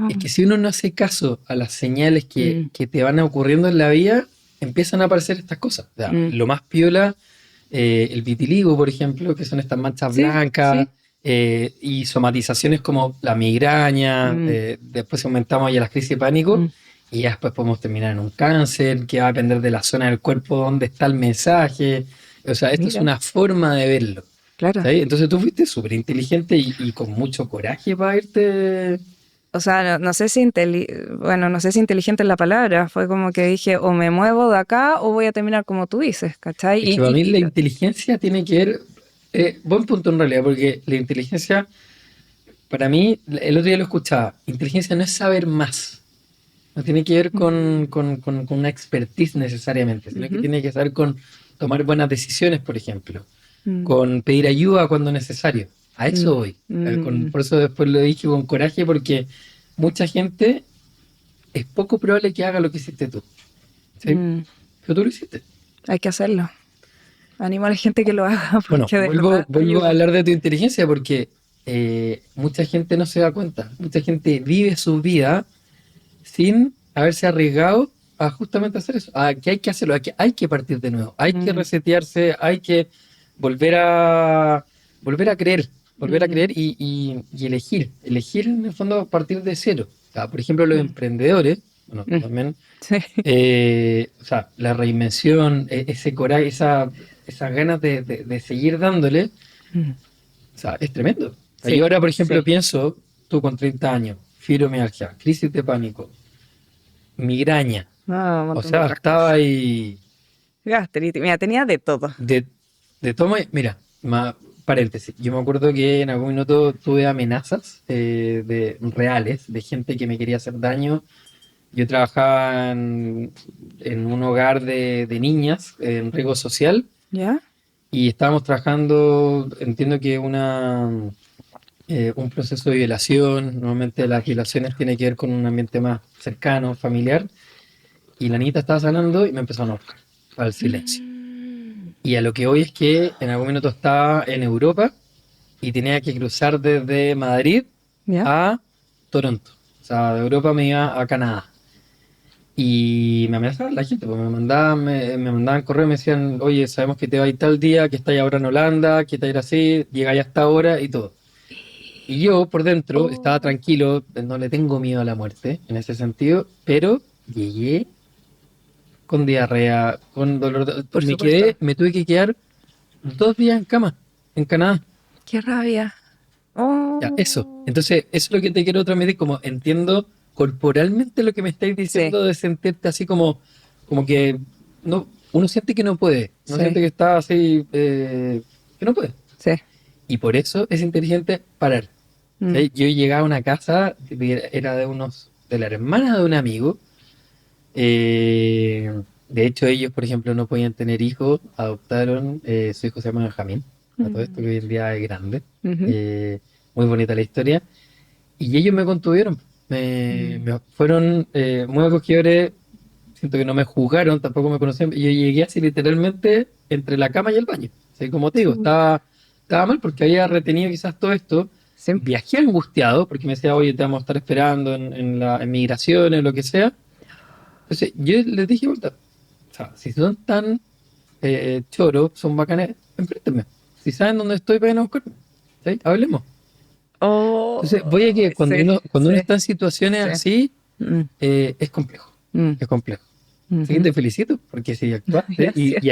Es que si uno no hace caso a las señales Mm, que te van ocurriendo en la vida, empiezan a aparecer estas cosas. O sea, mm. lo más piola, el vitiligo, por ejemplo, que son estas manchas Sí, blancas, sí. y somatizaciones como la migraña, Mm, después aumentamos ya las crisis de pánico, mm, y ya después podemos terminar en un cáncer, que va a depender de la zona del cuerpo donde está el mensaje. O sea, esto es mira, una forma de verlo. claro. ¿Sí? Entonces tú fuiste súper inteligente y con mucho coraje para irte. O sea, no sé si bueno, no sé si inteligente es la palabra. Fue como que dije, o me muevo de acá o voy a terminar como tú dices, ¿cachai? Es que para mí la inteligencia tiene que ver, buen punto en realidad, porque la inteligencia, para mí, el otro día lo escuchaba, inteligencia no es saber más, no tiene que ver Mm, con una expertise necesariamente, sino que ujú, tiene que ver con tomar buenas decisiones, por ejemplo, mm, con pedir ayuda cuando es necesario. A eso mm, voy. mm, Por eso después lo dije con coraje, porque mucha gente es poco probable que haga lo que hiciste tú. ¿Sí? mm. Pero tú lo hiciste. Hay que hacerlo. Animo a la gente que lo haga Bueno, porque de verdad vuelvo a ayuda. hablar de tu inteligencia porque mucha gente no se da cuenta. Mucha gente vive su vida sin haberse arriesgado a justamente hacer eso. A que hay que hacerlo, a que hay que partir de nuevo, hay que Mm, resetearse, hay que volver a volver a creer, volver a mm, creer y elegir en el fondo a partir de cero. O sea, por ejemplo, los mm, emprendedores, bueno, tú mm. también, Sí. o sea, la reinvención, ese coraje, esas ganas de seguir dándole, Mm, O sea, es tremendo. O sea, Sí, yo ahora, por ejemplo, sí. pienso, tú con 30 años, fibromialgia, crisis de pánico, migraña. No, un O montón de sea, otras estaba cosas. ahí Gastritis, mira, tenía de todo. de, de toma. Mira, paréntesis. Yo me acuerdo que en algún minuto tuve amenazas reales de gente que me quería hacer daño. Yo trabajaba en un hogar de niñas en riesgo social ¿Ya? y estábamos trabajando, entiendo que un proceso de violación. Normalmente las violaciones tienen que ver con un ambiente más cercano, familiar. Y la niñita estaba sanando y me empezaron a buscar al silencio. Mm. Y a lo que hoy es que en algún minuto estaba en Europa y tenía que cruzar desde Madrid ¿Ya? a Toronto. O sea, de Europa me iba a Canadá. Y me amenazaban la gente, pues me mandaban correo, me decían, oye, sabemos que te va a ir tal día, que estás ahora en Holanda, que te va a ir así, llegáis hasta ahora y todo. Y yo por dentro estaba Oh, tranquilo, no le tengo miedo a la muerte en ese sentido, pero llegué con diarrea, con dolor. por supuesto. Me tuve que quedar 2 días en cama, en Canadá. Qué rabia. Ya, eso. Oh. Entonces, eso es lo que te quiero transmitir, como entiendo corporalmente lo que me estáis Sí, diciendo de sentirte así como que no, uno siente que no puede, uno siente sí, que está así, que no puede. sí. Y por eso es inteligente parar. Mm, ¿Sí? Yo llegaba a una casa, era de la hermana de un amigo. De hecho, ellos, por ejemplo, no podían tener hijos, adoptaron, su hijo se llama Benjamín, a todo esto que mm, hoy en día es grande. ujú, Eh, Muy bonita la historia. Y ellos me contuvieron, mm. me fueron muy acogedores, siento que no me juzgaron, tampoco me conocían. Yo llegué así literalmente entre la cama y el baño. Así como te digo, estaba mal porque había retenido quizás todo esto. Sí. Viajé angustiado porque me decía, oye, te vamos a estar esperando en migraciones, lo que sea. Entonces yo les dije, vuelta, o sea, si son tan choros, son bacanes, enfréntenme. Si saben dónde estoy, vayan a buscarme. ¿Sí? Hablemos. Entonces, voy a Oh, que sí, cuando sí, uno está en situaciones sí. así, Mm, es complejo. mm, Es complejo. Así que ujú. te felicito, porque si actuaste, Gracias. y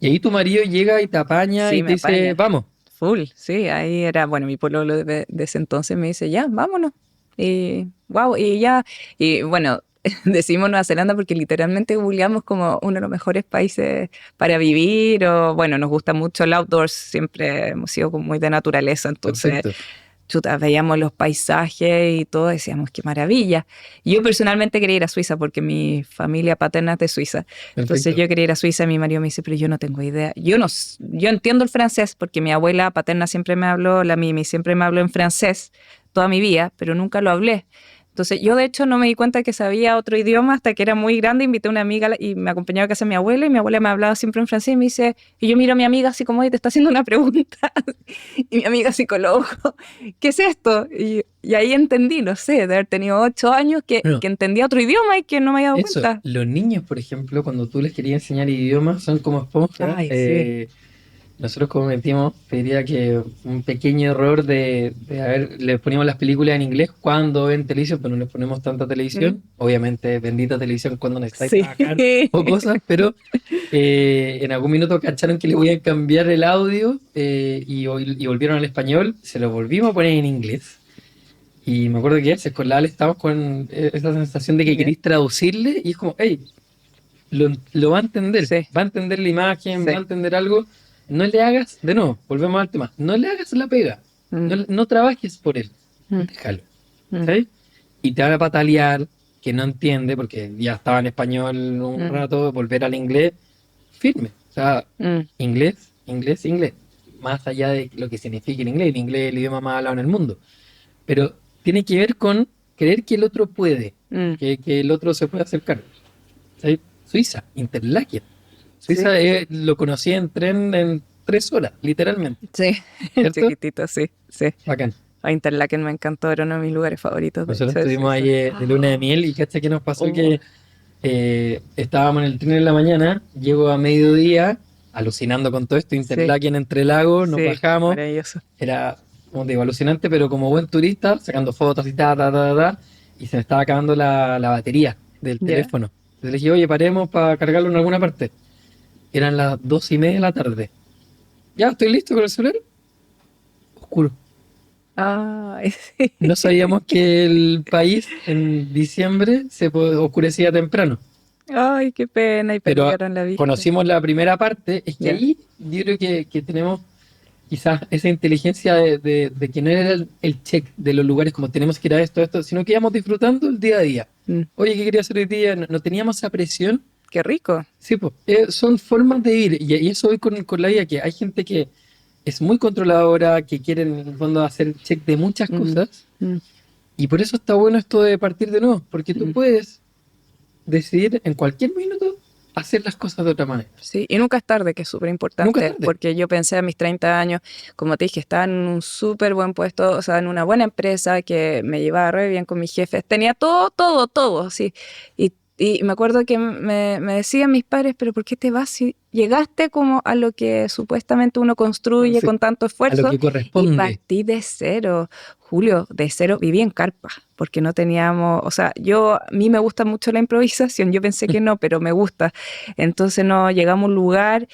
ahí tu marido llega y te apaña Sí, y me te dice, apaña. vamos. Full, sí, ahí era, bueno, mi pololo de ese entonces me dice, ya, vámonos. Y wow, y ya, y bueno, decimos Nueva Zelanda porque literalmente googleamos como uno de los mejores países para vivir, o bueno, nos gusta mucho el outdoors, siempre hemos sido como muy de naturaleza, entonces Perfecto, chuta, veíamos los paisajes y todo, decíamos qué maravilla. Yo personalmente quería ir a Suiza porque mi familia paterna es de Suiza. Entonces perfecto. yo quería ir a Suiza y mi marido me dice, pero yo no tengo idea. Yo no, yo entiendo el francés porque mi abuela paterna siempre me habló, la Mimi siempre me habló en francés toda mi vida, pero nunca lo hablé. Entonces yo de hecho no me di cuenta que sabía otro idioma hasta que era muy grande, invité a una amiga y me acompañaba a casa de mi abuela y mi abuela me hablaba siempre en francés y me dice, y yo miro a mi amiga así como, oye, te está haciendo una pregunta. Y mi amiga psicólogo, ¿qué es esto? Y ahí entendí, no sé, de haber tenido 8 años, Bueno, que entendía otro idioma y que no me había dado eso, cuenta. los niños, por ejemplo, cuando tú les querías enseñar idiomas, son como esponjas. Ay, sí. Nosotros como metimos, te diría que un pequeño error de haber, le poníamos las películas en inglés cuando ven televisión, pero no les ponemos tanta Mm, televisión. Obviamente, bendita televisión cuando necesitáis sí. trabajar o cosas, pero en algún minuto cacharon que le voy a cambiar el audio y volvieron al español, se lo volvimos a poner en inglés. Y me acuerdo que con la Ale estábamos con esa sensación de que ¿Ya? queréis traducirle y es como, hey, lo Sí, va a entender la imagen, va a sí. entender algo. No le hagas, de nuevo, volvemos al tema, no le hagas la pega, Mm, no trabajes por él, mm, déjalo, mm, ¿sí? Y te van a patalear, que no entiende, porque ya estaba en español un mm, rato, volver al inglés, firme, o sea, mm, inglés, inglés, inglés, más allá de lo que significa el inglés es el idioma más hablado en el mundo, pero tiene que ver con creer que el otro puede, mm. que el otro se puede acercar. ¿Sí? Suiza, Interlaken. Sí, Suiza lo conocí en tren en 3 horas, literalmente. sí. ¿Cierto? Chiquitito, sí, sí. Bacán. A Interlaken me encantó, era uno de mis lugares favoritos, de Nosotros hecho, de estuvimos ahí Suiza. de luna de miel y cacha que nos pasó Oh, que estábamos en el tren en la mañana, llego a mediodía, alucinando con todo esto, sí, Interlaken entre lagos, nos sí, bajamos, maravilloso. era, como te digo, alucinante, pero como buen turista, sacando fotos y y se me estaba acabando la batería del ¿Ya? teléfono. Entonces le dije, oye, paremos para cargarlo en alguna parte. Eran las 2:30 de la tarde. Ya, estoy listo con el celular. oscuro. Ay, sí. No sabíamos que el país en diciembre oscurecía temprano. Ay, qué pena, y Pero perdieron la vista. conocimos la primera parte, es que Ya. ahí yo creo que tenemos quizás esa inteligencia de que no era el check de los lugares como tenemos que ir a esto, sino que íbamos disfrutando el día a día. Mm, Oye, ¿qué quería hacer hoy día? No, no teníamos esa presión. qué rico. Sí, pues, son formas de vivir. Y eso voy con la vida, que hay gente que es muy controladora, que quiere en el fondo hacer check de muchas Mm, cosas. mm, Y por eso está bueno esto de partir de nuevo, porque tú mm. puedes decidir en cualquier minuto hacer las cosas de otra manera. Sí, y nunca es tarde, que es súper Nunca es importante, tarde. porque yo pensé a mis 30 años, como te dije, estaba en un súper buen puesto, o sea, en una buena empresa que me llevaba re bien con mis jefes, tenía todo, todo, todo, sí. Y me acuerdo que me decían mis padres, pero ¿por qué te vas si llegaste como a lo que supuestamente uno construye Sí, con tanto a lo esfuerzo que y corresponde. partí de cero? Julio, de cero, viví en carpa, porque no teníamos, o sea, a mí me gusta mucho la improvisación, yo pensé que no, pero me gusta. Entonces no llegamos a un lugar,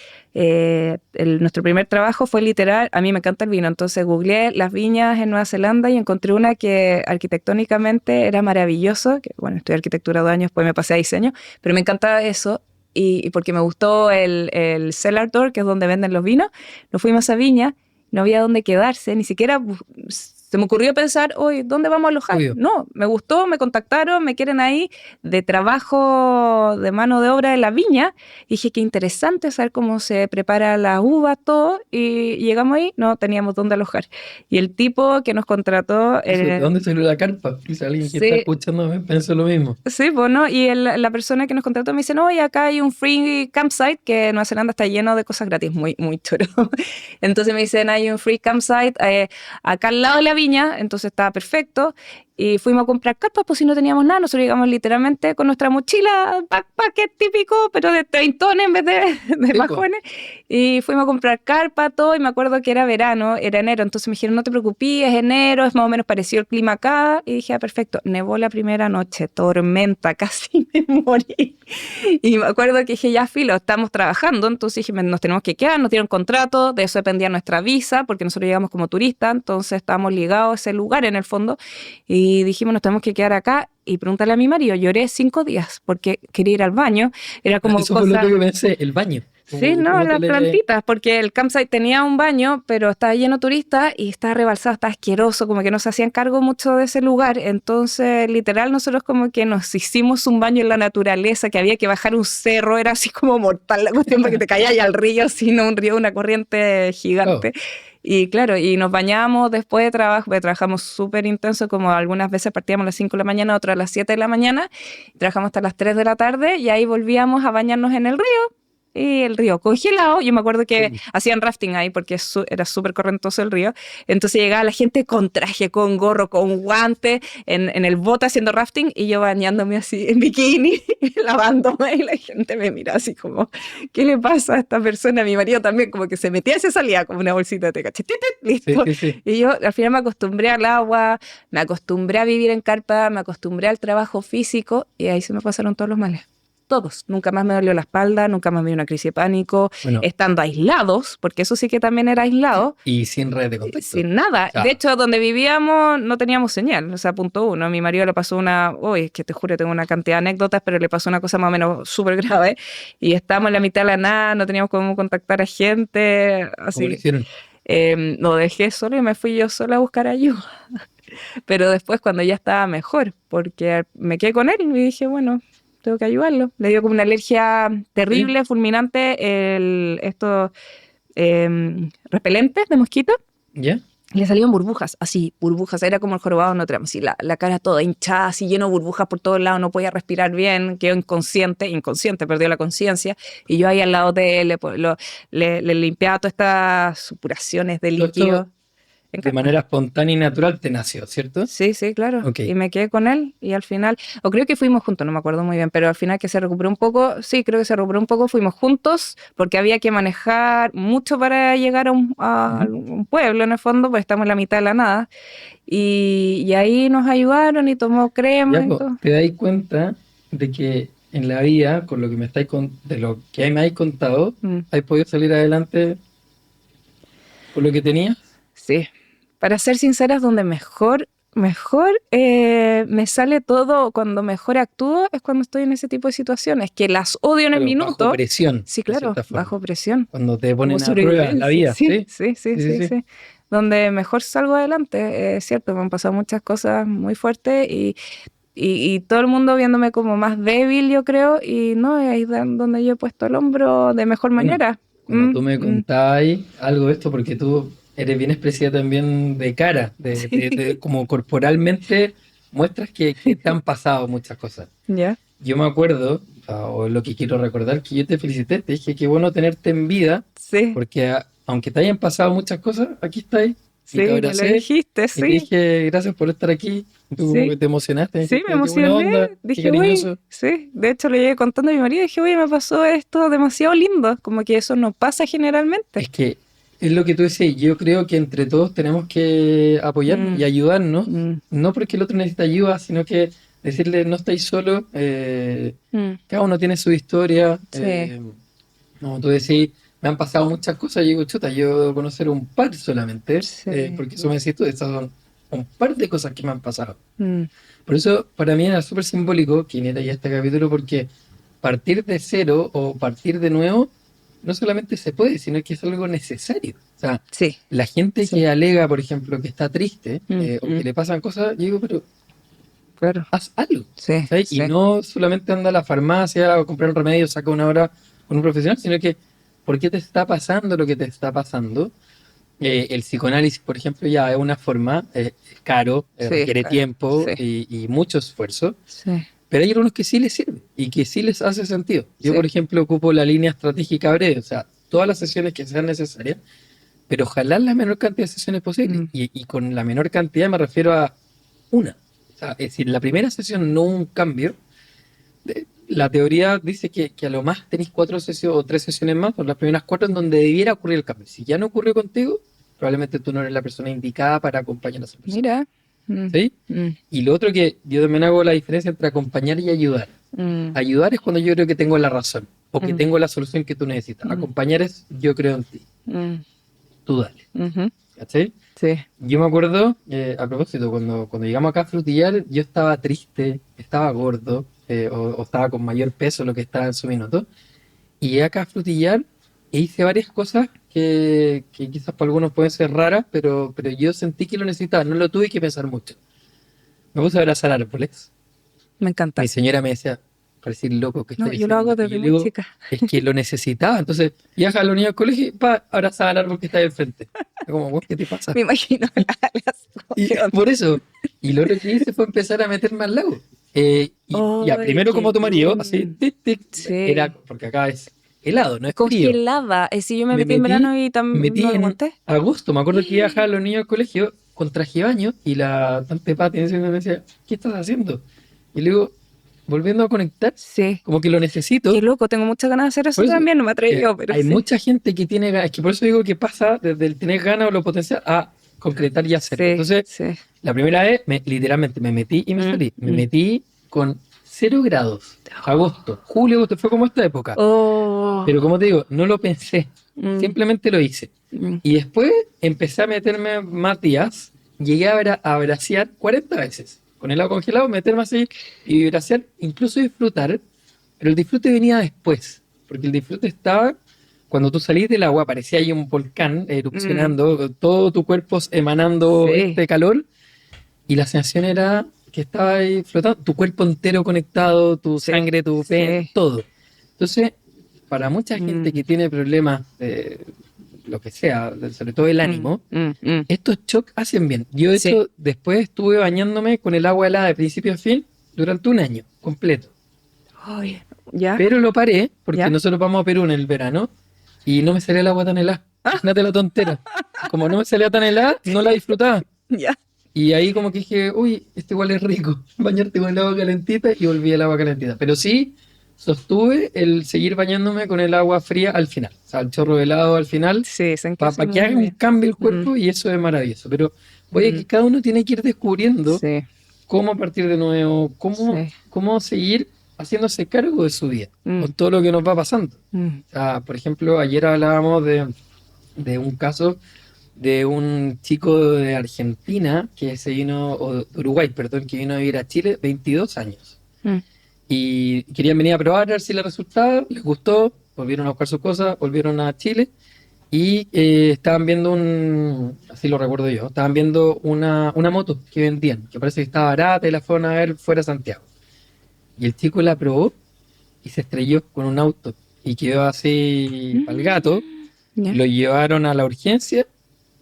nuestro primer trabajo fue literal, a mí me encanta el vino, entonces googleé las viñas en Nueva Zelanda y encontré una que arquitectónicamente era maravilloso, que bueno, estudié arquitectura 2 años, pues me pasé a diseño, pero me encantaba eso. Y porque me gustó el cellar door, que es donde venden los vinos, nos fuimos a Viña, no había dónde quedarse, ni siquiera se me ocurrió pensar, oye, ¿dónde vamos a alojar? Obvio. No, me gustó, me contactaron, me quieren ahí de trabajo de mano de obra de la viña. Y dije, qué interesante saber cómo se prepara la uva, todo. Y llegamos ahí, no teníamos dónde alojar. Y el tipo que nos contrató, ¿De dónde salió la carpa? Quizá alguien que está sí, escuchándome pensó lo mismo. sí, bueno, y la persona que nos contrató me dice, no, y acá hay un free campsite, que Nueva Zelanda está lleno de cosas gratis, muy, muy choro. Entonces me dicen, hay un free campsite acá al lado de la viña, entonces estaba perfecto. Y fuimos a comprar carpas, pues si no teníamos nada, nosotros llegamos literalmente con nuestra mochila, backpack típico, pero de treintones en vez de Sí, pues. bajones. Y fuimos a comprar carpa, todo, y me acuerdo que era verano, era enero, entonces me dijeron, no te preocupes, es enero, es más o menos parecido el clima acá. Y dije, perfecto, nevó la primera noche, tormenta, casi me morí. Y me acuerdo que dije, ya filo, estamos trabajando, entonces dije, nos tenemos que quedar, nos dieron contrato, de eso dependía nuestra visa, porque nosotros llegamos como turistas, entonces estábamos ligados a ese lugar en el fondo. Y dijimos, nos tenemos que quedar acá. Y pregúntale a mi marido, lloré 5 días porque quería ir al baño. Era como Eso fue lo otro cosa. que pensé, el baño. Sí, no, ¿Cómo te las le... plantitas, porque el campsite tenía un baño, pero estaba lleno de turistas y estaba rebalsado, estaba asqueroso, como que no se hacían cargo mucho de ese lugar. Entonces, literal, nosotros como que nos hicimos un baño en la naturaleza, que había que bajar un cerro, era así como mortal la cuestión, porque te caías al río, sino un río, una corriente Oh, gigante. Y claro, y nos bañamos después de trabajo, porque trabajamos súper intenso, como algunas veces partíamos a las 5 de la mañana, otras a las 7 de la mañana, trabajamos hasta las 3 de la tarde y ahí volvíamos a bañarnos en el río. Y el río congelado, yo me acuerdo que sí. hacían rafting ahí porque era súper correntoso el río, entonces llegaba la gente con traje, con gorro, con guante, en el bote haciendo rafting y yo bañándome así en bikini, lavándome y la gente me mira así como, ¿qué le pasa a esta persona? Mi marido también como que se metía y se salía como una bolsita de cachetito, Sí, listo. sí, sí. Y yo al final me acostumbré al agua, me acostumbré a vivir en carpa, me acostumbré al trabajo físico y ahí se me pasaron todos los males. Todos. Nunca más me dolió la espalda, nunca más me dio una crisis de pánico, Bueno, estando aislados, porque eso sí que también era aislado, y sin red de contacto. sin O nada. De sea, hecho, donde vivíamos no teníamos señal, o sea, punto uno. A mi marido le pasó uy, es que te juro, tengo una cantidad de anécdotas, pero le pasó una cosa más o menos súper grave, y estábamos en la mitad de la nada, no teníamos cómo contactar a gente, ¿cómo lo así. hicieron? Lo dejé solo y me fui yo sola a buscar ayuda. Pero después, cuando ya estaba mejor, porque me quedé con él y dije, bueno, tengo que ayudarlo. Le dio como una alergia Sí, terrible, fulminante, estos repelentes de mosquito. ¿ya? Le salieron burbujas, así, burbujas. Era como el jorobado de Notre Dame, así, la cara toda hinchada, así lleno de burbujas por todos lados, no podía respirar bien, quedó inconsciente, perdió la conciencia. Y yo ahí al lado de él le limpiaba todas estas supuraciones de Todo líquido esto en de carpa. manera espontánea y natural te nació, ¿cierto? Sí, sí, claro. Ok. Y me quedé con él y al final, o creo que fuimos juntos, no me acuerdo muy bien, pero al final que se recuperó un poco, sí, creo que se recuperó un poco, fuimos juntos porque había que manejar mucho para llegar a Ujú. un pueblo en el fondo, pues estamos en la mitad de la nada. Y ahí nos ayudaron y tomó Ya, crema y pues, todo. te dais cuenta de que en la vida, con lo que de lo que me habéis contado, Mm, ¿has podido salir adelante con lo que tenías? sí, para ser sincera, es donde mejor me sale todo, cuando mejor actúo, es cuando estoy en ese tipo de situaciones, que las odio en el Pero bajo minuto. presión, Sí, de claro, cierta forma. bajo presión. Cuando te Como ponen a prueba la sobrevivencia. vida, Sí, ¿sí? sí, sí, sí, sí. Donde mejor salgo adelante, es cierto, me han pasado muchas cosas muy fuertes y todo el mundo viéndome como más débil, yo creo, y no, es ahí donde yo he puesto el hombro de mejor Bueno, manera. como tú me contabas algo de esto, porque tú eres bien expresiva también de cara, Sí. como corporalmente muestras que te han pasado muchas cosas. Ya, Yo me acuerdo, o lo que quiero recordar, que yo te felicité, te dije qué bueno tenerte en vida, sí, porque aunque te hayan pasado muchas cosas, aquí estáis, y te sí, me lo abracé, dijiste, y te sí, dije gracias por estar aquí. Tú sí. te emocionaste, me Sí, me dijiste qué buena emocioné, onda, qué dije, uy, cariñoso. sí, de hecho le llegué contando a mi marido, dije, uy, me pasó esto demasiado lindo, como que eso no pasa generalmente. Es que es lo que tú decías, yo creo que entre todos tenemos que apoyarnos y Mm, ayudarnos, mm, no porque el otro necesita ayuda, sino que decirle no estáis solo, mm, cada uno tiene su historia, sí, como tú decís, me han pasado muchas cosas, y digo, chuta, yo debo conocer un par solamente, sí, porque eso me decís tú, esas son un par de cosas que me han pasado. mm, Por eso para mí era súper simbólico que viniera ya este capítulo, porque partir de cero o partir de nuevo no solamente se puede, sino que es algo necesario. O sea, sí, la gente sí, que alega, por ejemplo, que está triste mm, o que mm, le pasan cosas, yo digo, pero claro, haz algo. sí, ¿Sabes? Y sí, no solamente anda a la farmacia o comprar un remedio, saca una hora con un profesional, sino que ¿por qué te está pasando lo que te está pasando? El psicoanálisis, por ejemplo, ya es una forma, es caro, sí, requiere claro, tiempo sí, y mucho esfuerzo, sí, pero hay algunos que sí les sirve y que sí les hace sentido. Yo, por sí, ejemplo, ocupo la línea estratégica breve, o sea, todas las sesiones que sean necesarias, pero ojalá la menor cantidad de sesiones posible. mm, Y con la menor cantidad me refiero a una. O sea, es decir, la primera sesión no un cambio. La teoría dice que a lo más tenéis 4 sesiones o 3 sesiones más, o las primeras 4 en donde debiera ocurrir el cambio. Si ya no ocurrió contigo, probablemente tú no eres la persona indicada para acompañar a esa persona. mira, mm, ¿Sí? mm, Y lo otro que yo también hago la diferencia entre acompañar y ayudar. mm, Ayudar es cuando yo creo que tengo la razón o que mm, tengo la solución que tú necesitas. mm, Acompañar es yo creo en ti, mm, tú dale. ujú, ¿Cachai? sí, Yo me acuerdo, a propósito, cuando llegamos acá a Frutillar, yo estaba triste, estaba gordo, o estaba con mayor peso de lo que estaba en su minuto. Y llegué acá a Frutillar e hice varias cosas que quizás para algunos pueden ser raras, pero yo sentí que lo necesitaba, no lo tuve que pensar mucho. Me puse a abrazar árboles. me Mi encanta. señora me decía, parecís loco, ¿qué No, estás yo lo hago diciendo? Y yo desde le muy digo, chica, es que lo necesitaba. Entonces, viaja a los niños al colegio y pa, abrazaba al árbol que está ahí al frente. Es como, "Güey, ¿qué te pasa?". me imagino Y qué onda. por eso, y lo otro que hice fue empezar a meterme al lago. Y ya, Ay, primero qué como tu marido, así, bien. tic, tic, era, Sí. porque acá es helado, no es frío. Congelada. Si yo me Me metí en verano metí, y metí no lo en aguanté. agosto, me acuerdo que iba a dejar a los niños al colegio con traje de baño y la tante Pati en ese momento me decía, ¿qué estás haciendo? Y luego, volviendo a conectar, Sí. como que lo Qué necesito. loco, tengo muchas ganas de hacer eso Por eso, también, no me atreví yo, pero hay sí. mucha gente que tiene ganas, es que por eso digo que pasa desde el tener ganas o lo potencial a concretar y hacerlo. Sí, Entonces, sí. la primera vez, literalmente, me metí y me Mm, salí. Me mm. metí con 0 grados. Agosto, julio, agosto, fue como esta época. Oh. Pero como te digo, no lo pensé, Mm, simplemente lo hice. mm. Y después empecé a meterme más días, llegué a bracear 40 veces. Con el agua congelado, meterme así y bracear, incluso disfrutar. Pero el disfrute venía después, porque el disfrute estaba cuando tú salís del agua, parecía ahí un volcán Mm. erupcionando, todo tu cuerpo emanando Sí. este calor, y la sensación era que estaba ahí flotando, tu cuerpo entero conectado, tu Sí. sangre, tu pene, Sí. todo. Entonces, para mucha gente Mm, que tiene problemas de lo que sea, sobre todo el mm, ánimo, mm, mm. estos shocks hacen bien. Yo, de Sí. hecho, después estuve bañándome con el agua helada de principio a fin durante un año completo. Ay, ¿ya? Pero lo paré porque ¿Ya? nosotros vamos a Perú en el verano y no me salía el agua tan helada. Imagínate la tontera. Como no me salía tan helada, no la disfrutaba. ¿Ya? Y ahí como que dije, uy, este igual es rico, bañarte con el agua calentita, y volví al agua calentita. Pero sí sostuve el seguir bañándome con el agua fría al final. O sea, el chorro de helado al final, Sí, dicen que hace para que muy haga un bien. cambio el Mm, cuerpo, y eso es maravilloso. Pero oye, mm. que cada uno tiene que ir descubriendo Sí, cómo partir de nuevo, sí. cómo seguir haciéndose cargo de su vida, Mm, con todo lo que nos va pasando. mm, O sea, por ejemplo, ayer hablábamos de un caso de un chico de Argentina que se vino, o de Uruguay, perdón, que vino a vivir a Chile, 22 años. Mm. Y querían venir a probar a ver si les resultaba, les gustó, volvieron a buscar sus cosas, volvieron a Chile y estaban viendo así lo recuerdo yo, estaban viendo una moto que vendían, que parece que estaba barata y la fueron a ver fuera de Santiago. Y el chico la probó y se estrelló con un auto y quedó así pa'l gato. Ya. Lo llevaron a la urgencia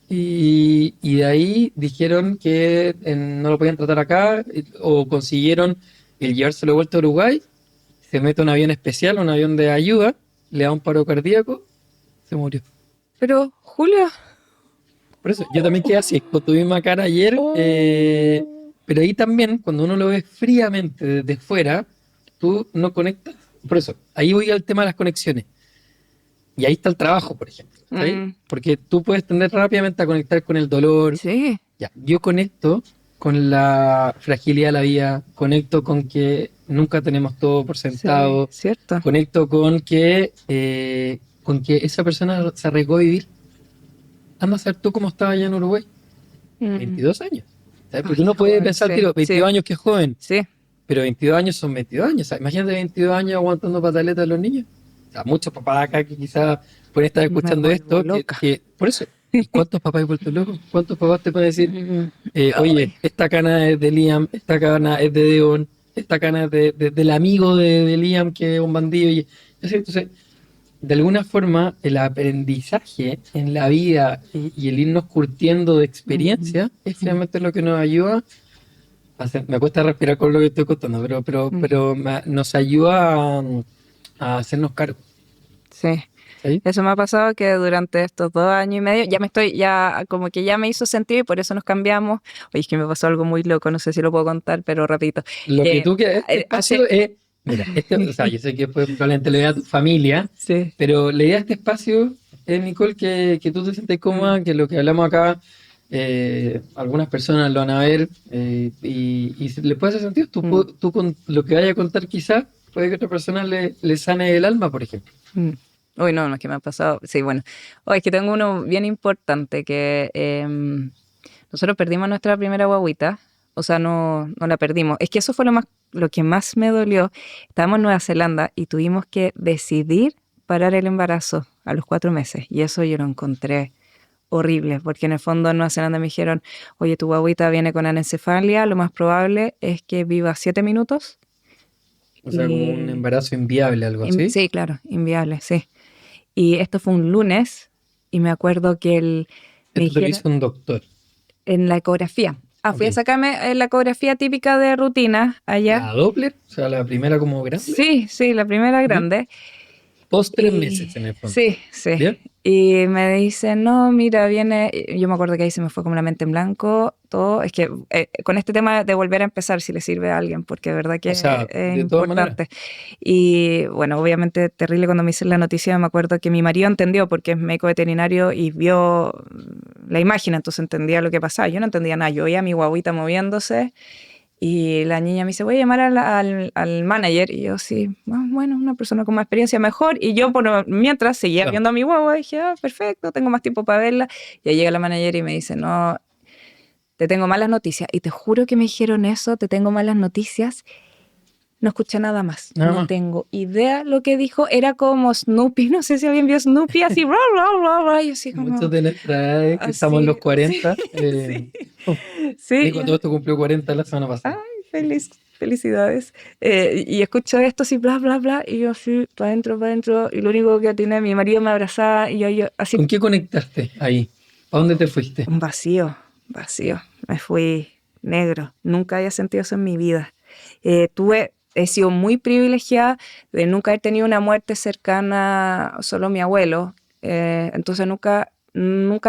y de ahí dijeron que no lo podían tratar acá o consiguieron el llevárselo de vuelta a Uruguay. Se mete un avión especial, un avión de ayuda, le da un paro cardíaco, se murió. Pero, Julio. Por eso, yo también quedé así, con tu misma cara ayer, pero ahí también, cuando uno lo ve fríamente desde fuera, tú no conectas. Por eso, ahí voy al tema de las conexiones. Y ahí está el trabajo, por ejemplo. ¿Sí? Porque tú puedes tender rápidamente a conectar con el dolor. Sí. Ya, yo conecto con la fragilidad de la vida, conecto con que nunca tenemos todo por sentado, Sí, cierto. conecto con que esa persona se arriesgó a vivir. Anda a ser tú como estaba allá en Uruguay, 22 años. ¿Sabes? Porque Ay, uno puede joven, pensar, sí, tiro, 22 sí. años que es joven, Sí. pero 22 años son 22 años. ¿Sabes? Imagínate 22 años aguantando pataletas a los niños. O sea, muchos papás acá que quizás pueden estar Me escuchando vuelvo esto, loca. por eso. ¿Y cuántos papás he vuelto locos? ¿Cuántos papás te pueden decir, oye, Ay. esta cana es de Liam, esta cana es de Deon, esta cana es del amigo de Liam que es un bandido? Y, así, entonces, de alguna forma, el aprendizaje en la vida y el irnos curtiendo de experiencia es finalmente lo que nos ayuda me cuesta respirar con lo que estoy contando, pero nos ayuda a hacernos cargo. Sí. ¿Sí? Eso me ha pasado que durante estos 2 años y medio ya como que ya me hizo sentido y por eso nos cambiamos. Oye, es que me pasó algo muy loco, no sé si lo puedo contar, pero rapidito. Lo que tú quieras, este espacio Hace... es, mira, o sea, yo sé que pues, probablemente le dé a tu familia, Sí. pero la idea de este espacio es, Nicole, que tú te sientes cómoda, que lo que hablamos acá, algunas personas lo van a ver y si le puede hacer sentido. Tú con lo que vaya a contar quizás, puede que otra persona le sane el alma, por ejemplo. Uy, no, es que me ha pasado. Sí, bueno. Hoy es que tengo uno bien importante que nosotros perdimos nuestra primera guagüita. O sea, no la perdimos. Es que eso fue lo que más me dolió. Estábamos en Nueva Zelanda y tuvimos que decidir parar el embarazo a los 4 meses. Y eso yo lo encontré horrible, porque en el fondo en Nueva Zelanda me dijeron, oye, tu guagüita viene con anencefalia, lo más probable es que viva 7 minutos. O sea, como un embarazo inviable, algo así. Sí, claro, inviable, sí. Y esto fue un lunes y me acuerdo que me Esto te lo dijeron hizo un doctor. en la ecografía. Fui a Ok. sacarme la ecografía típica de rutina allá. La Doppler, o sea, la primera como grande. Sí, la primera ¿Ya? grande. Post 3 meses Y en el fondo. sí. ¿Ya? Y me dicen, no, mira, viene. Yo me acuerdo que ahí se me fue como la mente en blanco, todo. Es que con este tema de volver a empezar, si le sirve a alguien, porque de verdad que O sea, es de todas maneras. importante. Y bueno, obviamente terrible cuando me dicen la noticia, me acuerdo que mi marido entendió, porque es médico veterinario y vio la imagen, entonces entendía lo que pasaba. Yo no entendía nada, yo veía a mi guaguita moviéndose. Y la niña me dice, voy a llamar al manager. Y yo, sí, bueno, una persona con más experiencia mejor. Y yo, mientras, seguía Claro. viendo a mi guagua. Y dije, perfecto, tengo más tiempo para verla. Y ahí llega la manager y me dice, no, te tengo malas noticias. Y te juro que me dijeron eso, te tengo malas noticias. No escuché nada más. Nada No más. tengo idea lo que dijo. Era como Snoopy. No sé si alguien vio Snoopy así. Bla, bla, bla, bla. Y yo así como... Muchos de nuestra edad, que estamos en los Así, 40. sí. Nico, Sí, todo esto cumplió 40 la semana pasada. ay, felicidades. Y escucho esto así, bla, bla, bla, y yo así, para adentro, y lo único que tiene, mi marido me abrazaba, y yo así, ¿Con qué conectaste ahí? ¿A dónde te fuiste? un vacío. Me fui negro. Nunca había sentido eso en mi vida. He sido muy privilegiada de nunca haber tenido una muerte cercana, solo mi abuelo. Entonces nunca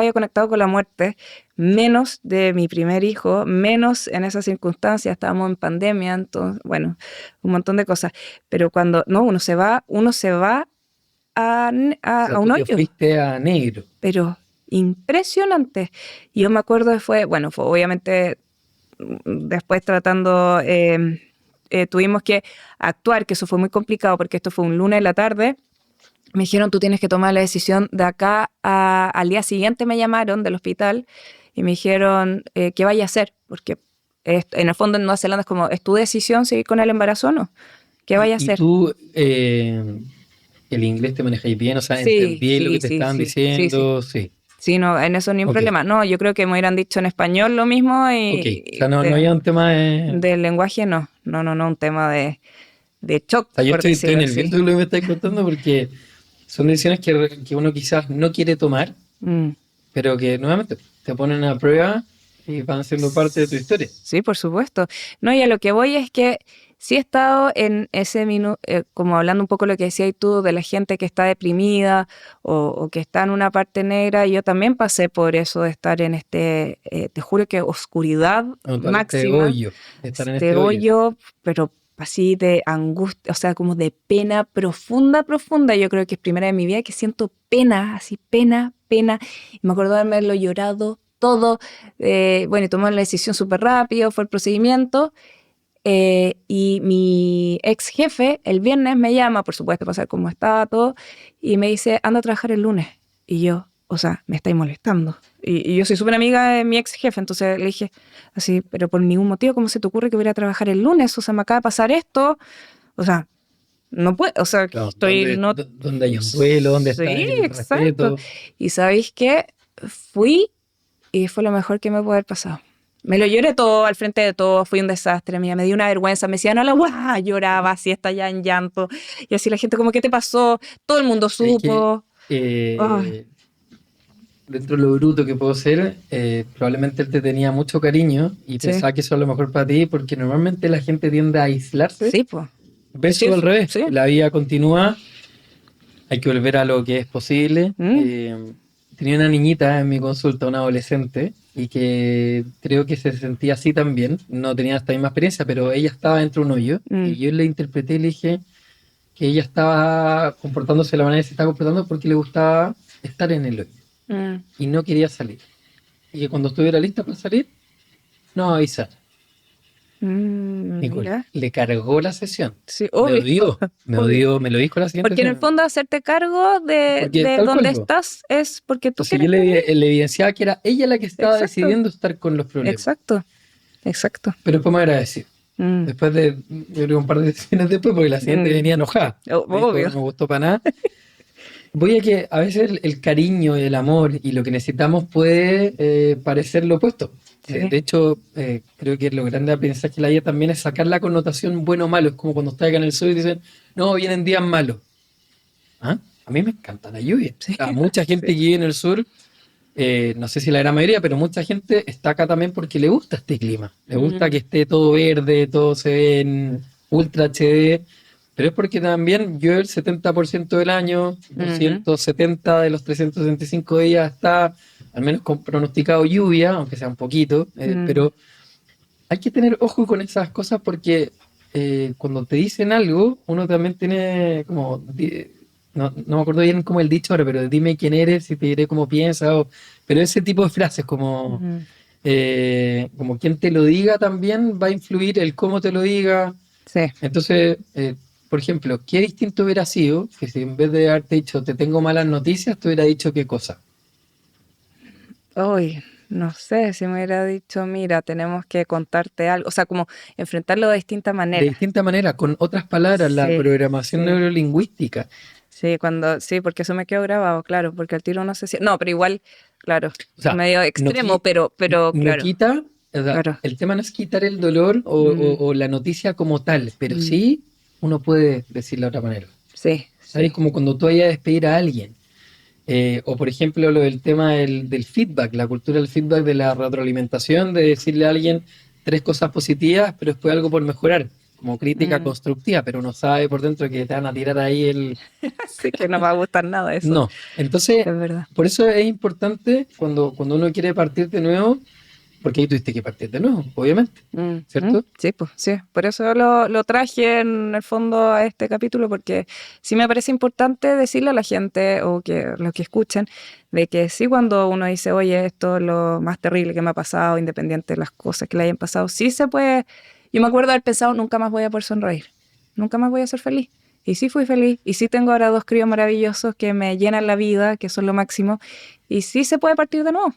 había conectado con la muerte, menos de mi primer hijo, menos en esas circunstancias. Estábamos en pandemia, entonces, bueno, un montón de cosas. Pero cuando uno se va a, O sea, a tú un te hoyo, fuiste a negro. pero impresionante. Y yo me acuerdo que fue obviamente después tratando, tuvimos que actuar, que eso fue muy complicado porque esto fue un lunes en la tarde me dijeron, tú tienes que tomar la decisión de acá al día siguiente. Me llamaron del hospital y me dijeron, ¿qué vaya a hacer? Porque en el fondo en Nueva Zelanda es como, ¿es tu decisión seguir con el embarazo o no? ¿Qué vaya a Y hacer? tú, el inglés te manejáis bien, o sea, Sí, entendí lo que sí, te sí, estaban sí, sí, sí. diciendo, sí. Sí, no, en eso ni un Ok, problema. No, yo creo que me hubieran dicho en español lo mismo ok. O y sea, no había un tema de... del lenguaje no. No, no, no, un tema de shock, O sea, yo por estoy decirlo nervioso así. de lo que me estáis contando porque son decisiones que uno quizás no quiere tomar, Mm. pero que nuevamente te ponen a prueba y van siendo parte de tu historia. Sí, por supuesto. No, y a lo que voy es que sí he estado en ese minuto, como hablando un poco lo que decías tú, de la gente que está deprimida o que está en una parte negra. Yo también pasé por eso de estar en te juro que oscuridad No, este máxima, hoyo, estar en este este hoyo. hoyo, pero así de angustia, o sea, como de pena profunda, profunda. Yo creo que es primera vez en mi vida que siento pena, así pena, pena. Y me acuerdo de haberlo llorado todo. Bueno, y tomó la decisión súper rápido, fue el procedimiento. Y mi ex jefe el viernes me llama, por supuesto, para saber cómo estaba todo, y me dice, anda a trabajar el lunes. Y yo, o sea, me estáis molestando. Y yo soy súper amiga de mi ex jefe, entonces le dije así, pero por ningún motivo, ¿cómo se te ocurre que voy a ir a trabajar el lunes? O sea, me acaba de pasar esto. O sea, no puedo, o sea, Claro, estoy, no... ¿dónde hay un duelo? ¿Dónde está Sí, el exacto. respeto? Y ¿sabéis qué? Fui y fue lo mejor que me pudo haber pasado. Me lo lloré todo, al frente de todo, fui un desastre, mía, me dio una vergüenza, me decía, no, la guau, lloraba así, está ya en llanto, y así la gente como, ¿qué te pasó? Todo el mundo Es que supo. Ay, eh, dentro de lo bruto que puedo ser, probablemente él te tenía mucho cariño y sí, pensaba que eso es lo mejor para ti, porque normalmente la gente tiende a aislarse. sí, pues. Sí, Verso al revés, sí. la vida continúa, hay que volver a lo que es posible. Mm, Tenía una niñita en mi consulta, una adolescente, y que creo que se sentía así también. No tenía esta misma experiencia, pero ella estaba dentro de un hoyo. mm, Y yo le interpreté y le dije que ella estaba comportándose de la manera que se estaba comportando porque le gustaba estar en el hoyo mm, y no quería salir. Y que cuando estuviera lista para salir, no avisar. Nicole, mira, le cargó la sesión. sí, obvio, obvio. Me lo dijo la siguiente Porque en el semana. fondo hacerte cargo Porque de tal cual, donde po. estás es porque tú Entonces yo quieres estar ahí. le evidenciaba que era ella la que estaba Exacto, decidiendo estar con los problemas. exacto, exacto. Pero después me agradecido. Mm, Después de, yo creo, un par de sesiones después, porque la siguiente mm, venía enojada. Me dijo, obvio. no me gustó para nada. Voy a que a veces el cariño, el amor y lo que necesitamos puede parecer lo opuesto. Sí. De hecho, creo que lo grande de aprendizaje de la vida también es sacar la connotación bueno o malo. Es como cuando estás acá en el sur y dicen, no, vienen días malos. ¿Ah? A mí me encanta la lluvia. Sí, A mucha gente que sí. vive en el sur, no sé si la gran mayoría, pero mucha gente está acá también porque le gusta este clima. Le gusta Mm, que esté todo verde, todo se ve en ultra HD. Pero es porque también llueve el 70% del año, ujú, 270 de los 365 días está al menos con pronosticado lluvia, aunque sea un poquito. mm, Pero hay que tener ojo con esas cosas porque cuando te dicen algo, uno también tiene como, no me acuerdo bien como el dicho ahora, pero dime quién eres y te diré cómo piensas, pero ese tipo de frases ujú. como quien te lo diga también va a influir el cómo te lo diga. Sí. Entonces, por ejemplo, ¿qué distinto hubiera sido que si en vez de haberte dicho te tengo malas noticias, te hubiera dicho qué cosa? Uy, no sé si me hubiera dicho, mira, tenemos que contarte algo. O sea, como enfrentarlo de distintas De maneras. distinta manera, con otras palabras, la Sí, programación sí. neurolingüística. Sí, sí, porque eso me quedó grabado, claro, porque al tiro no sé si. No, pero igual, claro, O sea, medio no, extremo, pero no claro, quita, o sea, claro. el tema no es quitar el dolor Mm, o la noticia como tal, pero mm, sí uno puede decirlo de otra manera. sí, ¿Sabes? sí. Como cuando tú vayas a despedir a alguien. O por ejemplo, lo del tema del feedback, la cultura del feedback, de la retroalimentación, de decirle a alguien tres cosas positivas, pero después algo por mejorar, como crítica Mm, constructiva, pero uno sabe por dentro que te van a tirar ahí el... sí, que no va a gustar nada eso, No. Entonces, es verdad. por eso es importante cuando uno quiere partir de nuevo, porque ahí tuviste que partir de nuevo, obviamente, ¿cierto? Sí, pues sí, por eso lo traje en el fondo a este capítulo, porque sí me parece importante decirle a la gente o que los que escuchen, de que sí cuando uno dice, oye, esto es lo más terrible que me ha pasado, independiente de las cosas que le hayan pasado, sí se puede, yo me acuerdo haber pensado, nunca más voy a poder sonreír, nunca más voy a ser feliz. Y sí fui feliz. Y sí tengo ahora 2 críos maravillosos que me llenan la vida, que son lo máximo. Y sí se puede partir de nuevo.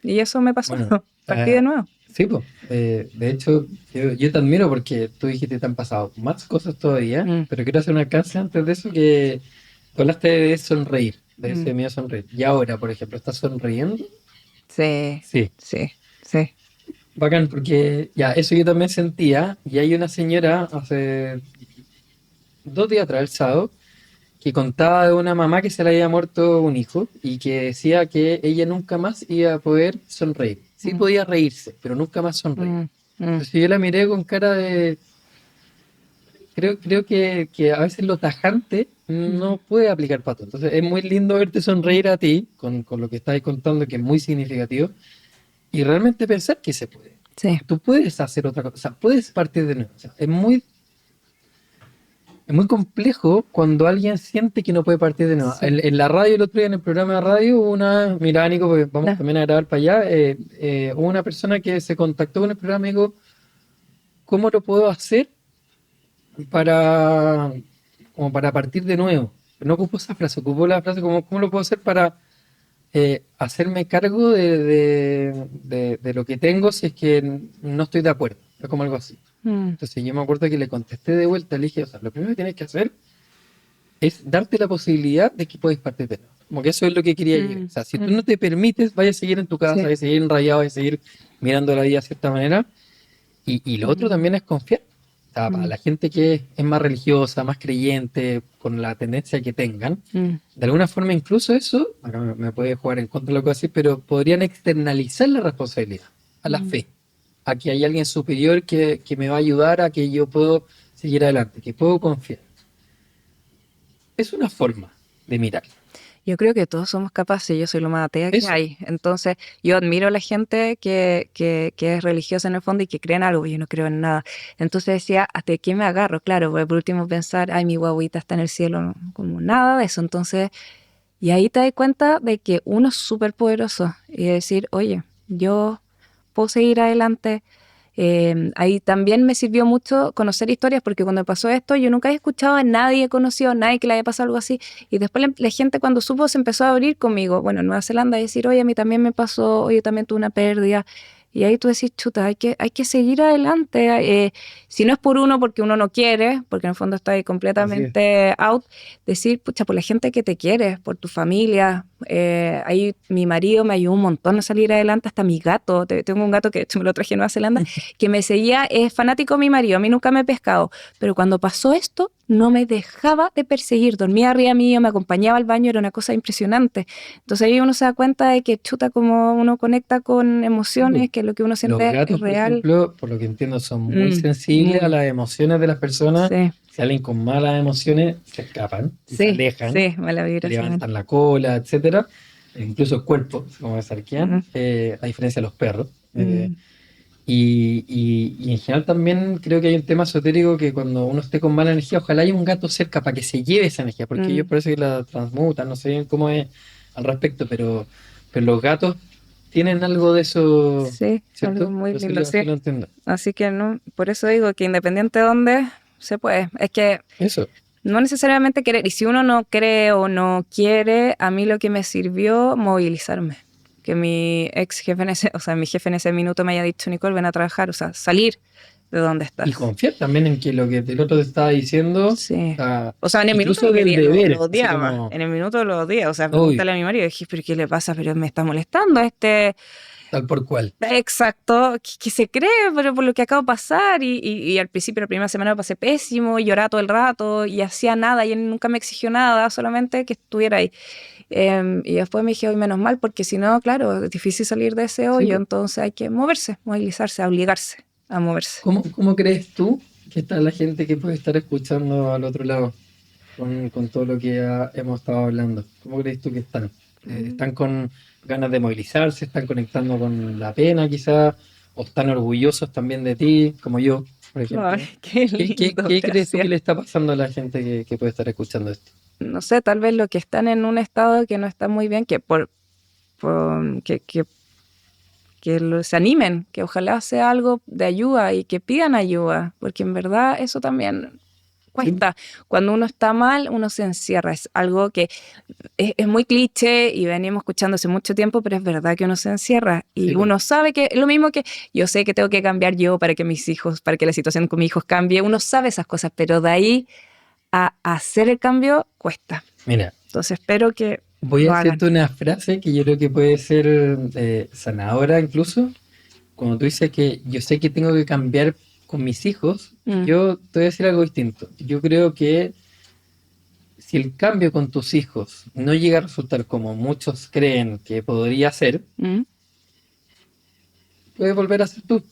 Y eso me pasó. Bueno, Partí de nuevo. sí, pues. De hecho, yo te admiro porque tú dijiste que te han pasado más cosas todavía, Mm, pero quiero hacer una alcance antes de eso que tú hablaste de sonreír, de mm. ese miedo a sonreír. Y ahora, por ejemplo, ¿estás sonriendo? Sí, Sí, sí, sí. bacán, porque ya, eso yo también sentía. Y hay una señora hace 2 días atrás, el sábado, que contaba de una mamá que se le había muerto un hijo y que decía que ella nunca más iba a poder sonreír. Sí Mm, podía reírse, pero nunca más sonreír. mm, mm. Entonces yo la miré con cara de... Creo que a veces lo tajante no Mm. puede aplicar para todo. Entonces es muy lindo verte sonreír a ti con lo que estás contando, que es muy significativo, y realmente pensar que se puede. Sí, Tú puedes hacer otra cosa, o sea, puedes partir de nuevo. O sea, es muy complejo cuando alguien siente que no puede partir de nuevo. sí. En la radio, el otro día en el programa de radio, hubo una, mira, Nico, porque vamos No. también a grabar para allá, hubo una persona que se contactó con el programa y dijo, ¿cómo lo puedo hacer para, como para partir de nuevo? No ocupó esa frase, ocupó la frase como, ¿cómo lo puedo hacer para hacerme cargo de lo que tengo si es que no estoy de acuerdo? Es como algo así. Mm, Entonces yo me acuerdo que le contesté de vuelta, le dije, o sea, lo primero que tienes que hacer es darte la posibilidad de que puedes partir de nuevo. Como que eso es lo que quería llegar. O mm, sea, si tú mm. no te permites, vayas a seguir en tu casa, Sí. vayas a seguir enrayado, vayas a seguir mirando la vida de cierta manera. Y lo otro Mm, también es confiar. O sea, para mm, la gente que es más religiosa, más creyente, con la tendencia que tengan, mm, de alguna forma incluso eso, acá me puede jugar en contra de lo que voy a decir, pero podrían externalizar la responsabilidad a la mm. fe, a que hay alguien superior que me va a ayudar a que yo puedo seguir adelante, que puedo confiar. Es una forma de mirar. Yo creo que todos somos capaces, yo soy lo más atea que Eso. hay. Entonces, yo admiro a la gente que es religiosa en el fondo y que cree en algo, yo no creo en nada. Entonces decía, ¿hasta qué me agarro? Claro, porque por último pensar, ay, mi guaguita está en el cielo, no, como nada de eso. Entonces, y ahí te das cuenta de que uno es súper poderoso y decir, oye, yo puedo seguir adelante. Ahí también me sirvió mucho conocer historias porque cuando me pasó esto yo nunca había escuchado a nadie conocido, a nadie que le haya pasado algo así. Y después la gente cuando supo se empezó a abrir conmigo, bueno, en Nueva Zelanda, a decir, oye, a mí también me pasó, oye, yo también tuve una pérdida. Y ahí tú decís, chuta, hay que seguir adelante. Si no es por uno, porque uno no quiere, porque en el fondo está ahí Así es. completamente out, decir, pucha, por la gente que te quiere, por tu familia. Ahí mi marido me ayudó un montón a salir adelante, hasta mi gato. Tengo un gato que de hecho me lo traje de Nueva Zelanda, que me seguía, es fanático de mi marido, a mí nunca me he pescado, pero cuando pasó esto, no me dejaba de perseguir, dormía arriba mío, me acompañaba al baño, era una cosa impresionante. Entonces ahí uno se da cuenta de que chuta como uno conecta con Sí, pues. emociones, que lo que uno Los siente es gatos, por real. ejemplo, por lo que entiendo, son muy Mm, sensibles a muy, las emociones de las personas. sí, Si alguien con malas emociones se escapan y se sí, alejan, sí, mala vibración. levantan la cola, etcétera. Incluso el cuerpo, como se arquean, Mm, a diferencia de los perros. mm, Y en general también creo que hay un tema esotérico que cuando uno esté con mala energía, ojalá haya un gato cerca para que se lleve esa energía, porque ellos mm. parece que la transmutan, no sé bien cómo es al respecto, pero los gatos tienen algo de eso, Sí, algo ¿cierto? muy Así lindo, lo, sí. así lo entiendo. Así que no, por eso digo que independiente de dónde, se puede. Es que Eso, no necesariamente querer, y si uno no cree o no quiere, a mí lo que me sirvió movilizarme. Que mi ex jefe o sea, mi jefe en ese minuto me haya dicho, Nicole, ven a trabajar, o sea, salir de donde y estás. confiar también en que lo que el otro te estaba diciendo, Sí. ah, O sea, en el minuto incluso lo del quería, lo deber, así odiaba. como, En el minuto lo odiaba. O sea, uy, pregúntale a mi marido, dije, pero ¿qué le pasa? Pero me está molestando este. tal por cual. Exacto, que se cree pero por lo que acaba de pasar y al principio la primera semana lo pasé pésimo, y lloraba todo el rato y hacía nada y él nunca me exigió nada, solamente que estuviera ahí. Y después me dije, hoy menos mal, porque si no, claro, es difícil salir de ese Sí, hoyo, po. entonces hay que moverse, movilizarse, obligarse a moverse. ¿Cómo crees tú que está la gente que puede estar escuchando al otro lado con todo lo que hemos estado hablando? ¿Cómo crees tú que están? Mm. ¿Están con ganas de movilizarse? ¿Están conectando con la pena quizás? ¿O están orgullosos también de ti, como yo, por Ay, ejemplo? qué ¿Qué, qué, lindo, qué crees tú que gracias. le está pasando a la gente que puede estar escuchando esto? No sé, tal vez lo que están en un estado que no está muy bien, que se animen, que ojalá sea algo de ayuda y que pidan ayuda, porque en verdad eso también cuesta. Cuando uno está mal, uno se encierra. Es algo que es muy cliché y venimos escuchando hace mucho tiempo, pero es verdad que uno se encierra y Sí, pues. uno sabe que lo mismo que yo sé que tengo que cambiar yo para que mis hijos, para que la situación con mis hijos cambie. Uno sabe esas cosas, pero de ahí a hacer el cambio cuesta. Mira, Entonces espero que voy a lo hagan. hacerte una frase que yo creo que puede ser sanadora incluso. Cuando tú dices que yo sé que tengo que cambiar con mis hijos, Mm, yo te voy a decir algo distinto. Yo creo que si el cambio con tus hijos no llega a resultar como muchos creen que podría ser, mm, puedes volver a ser tú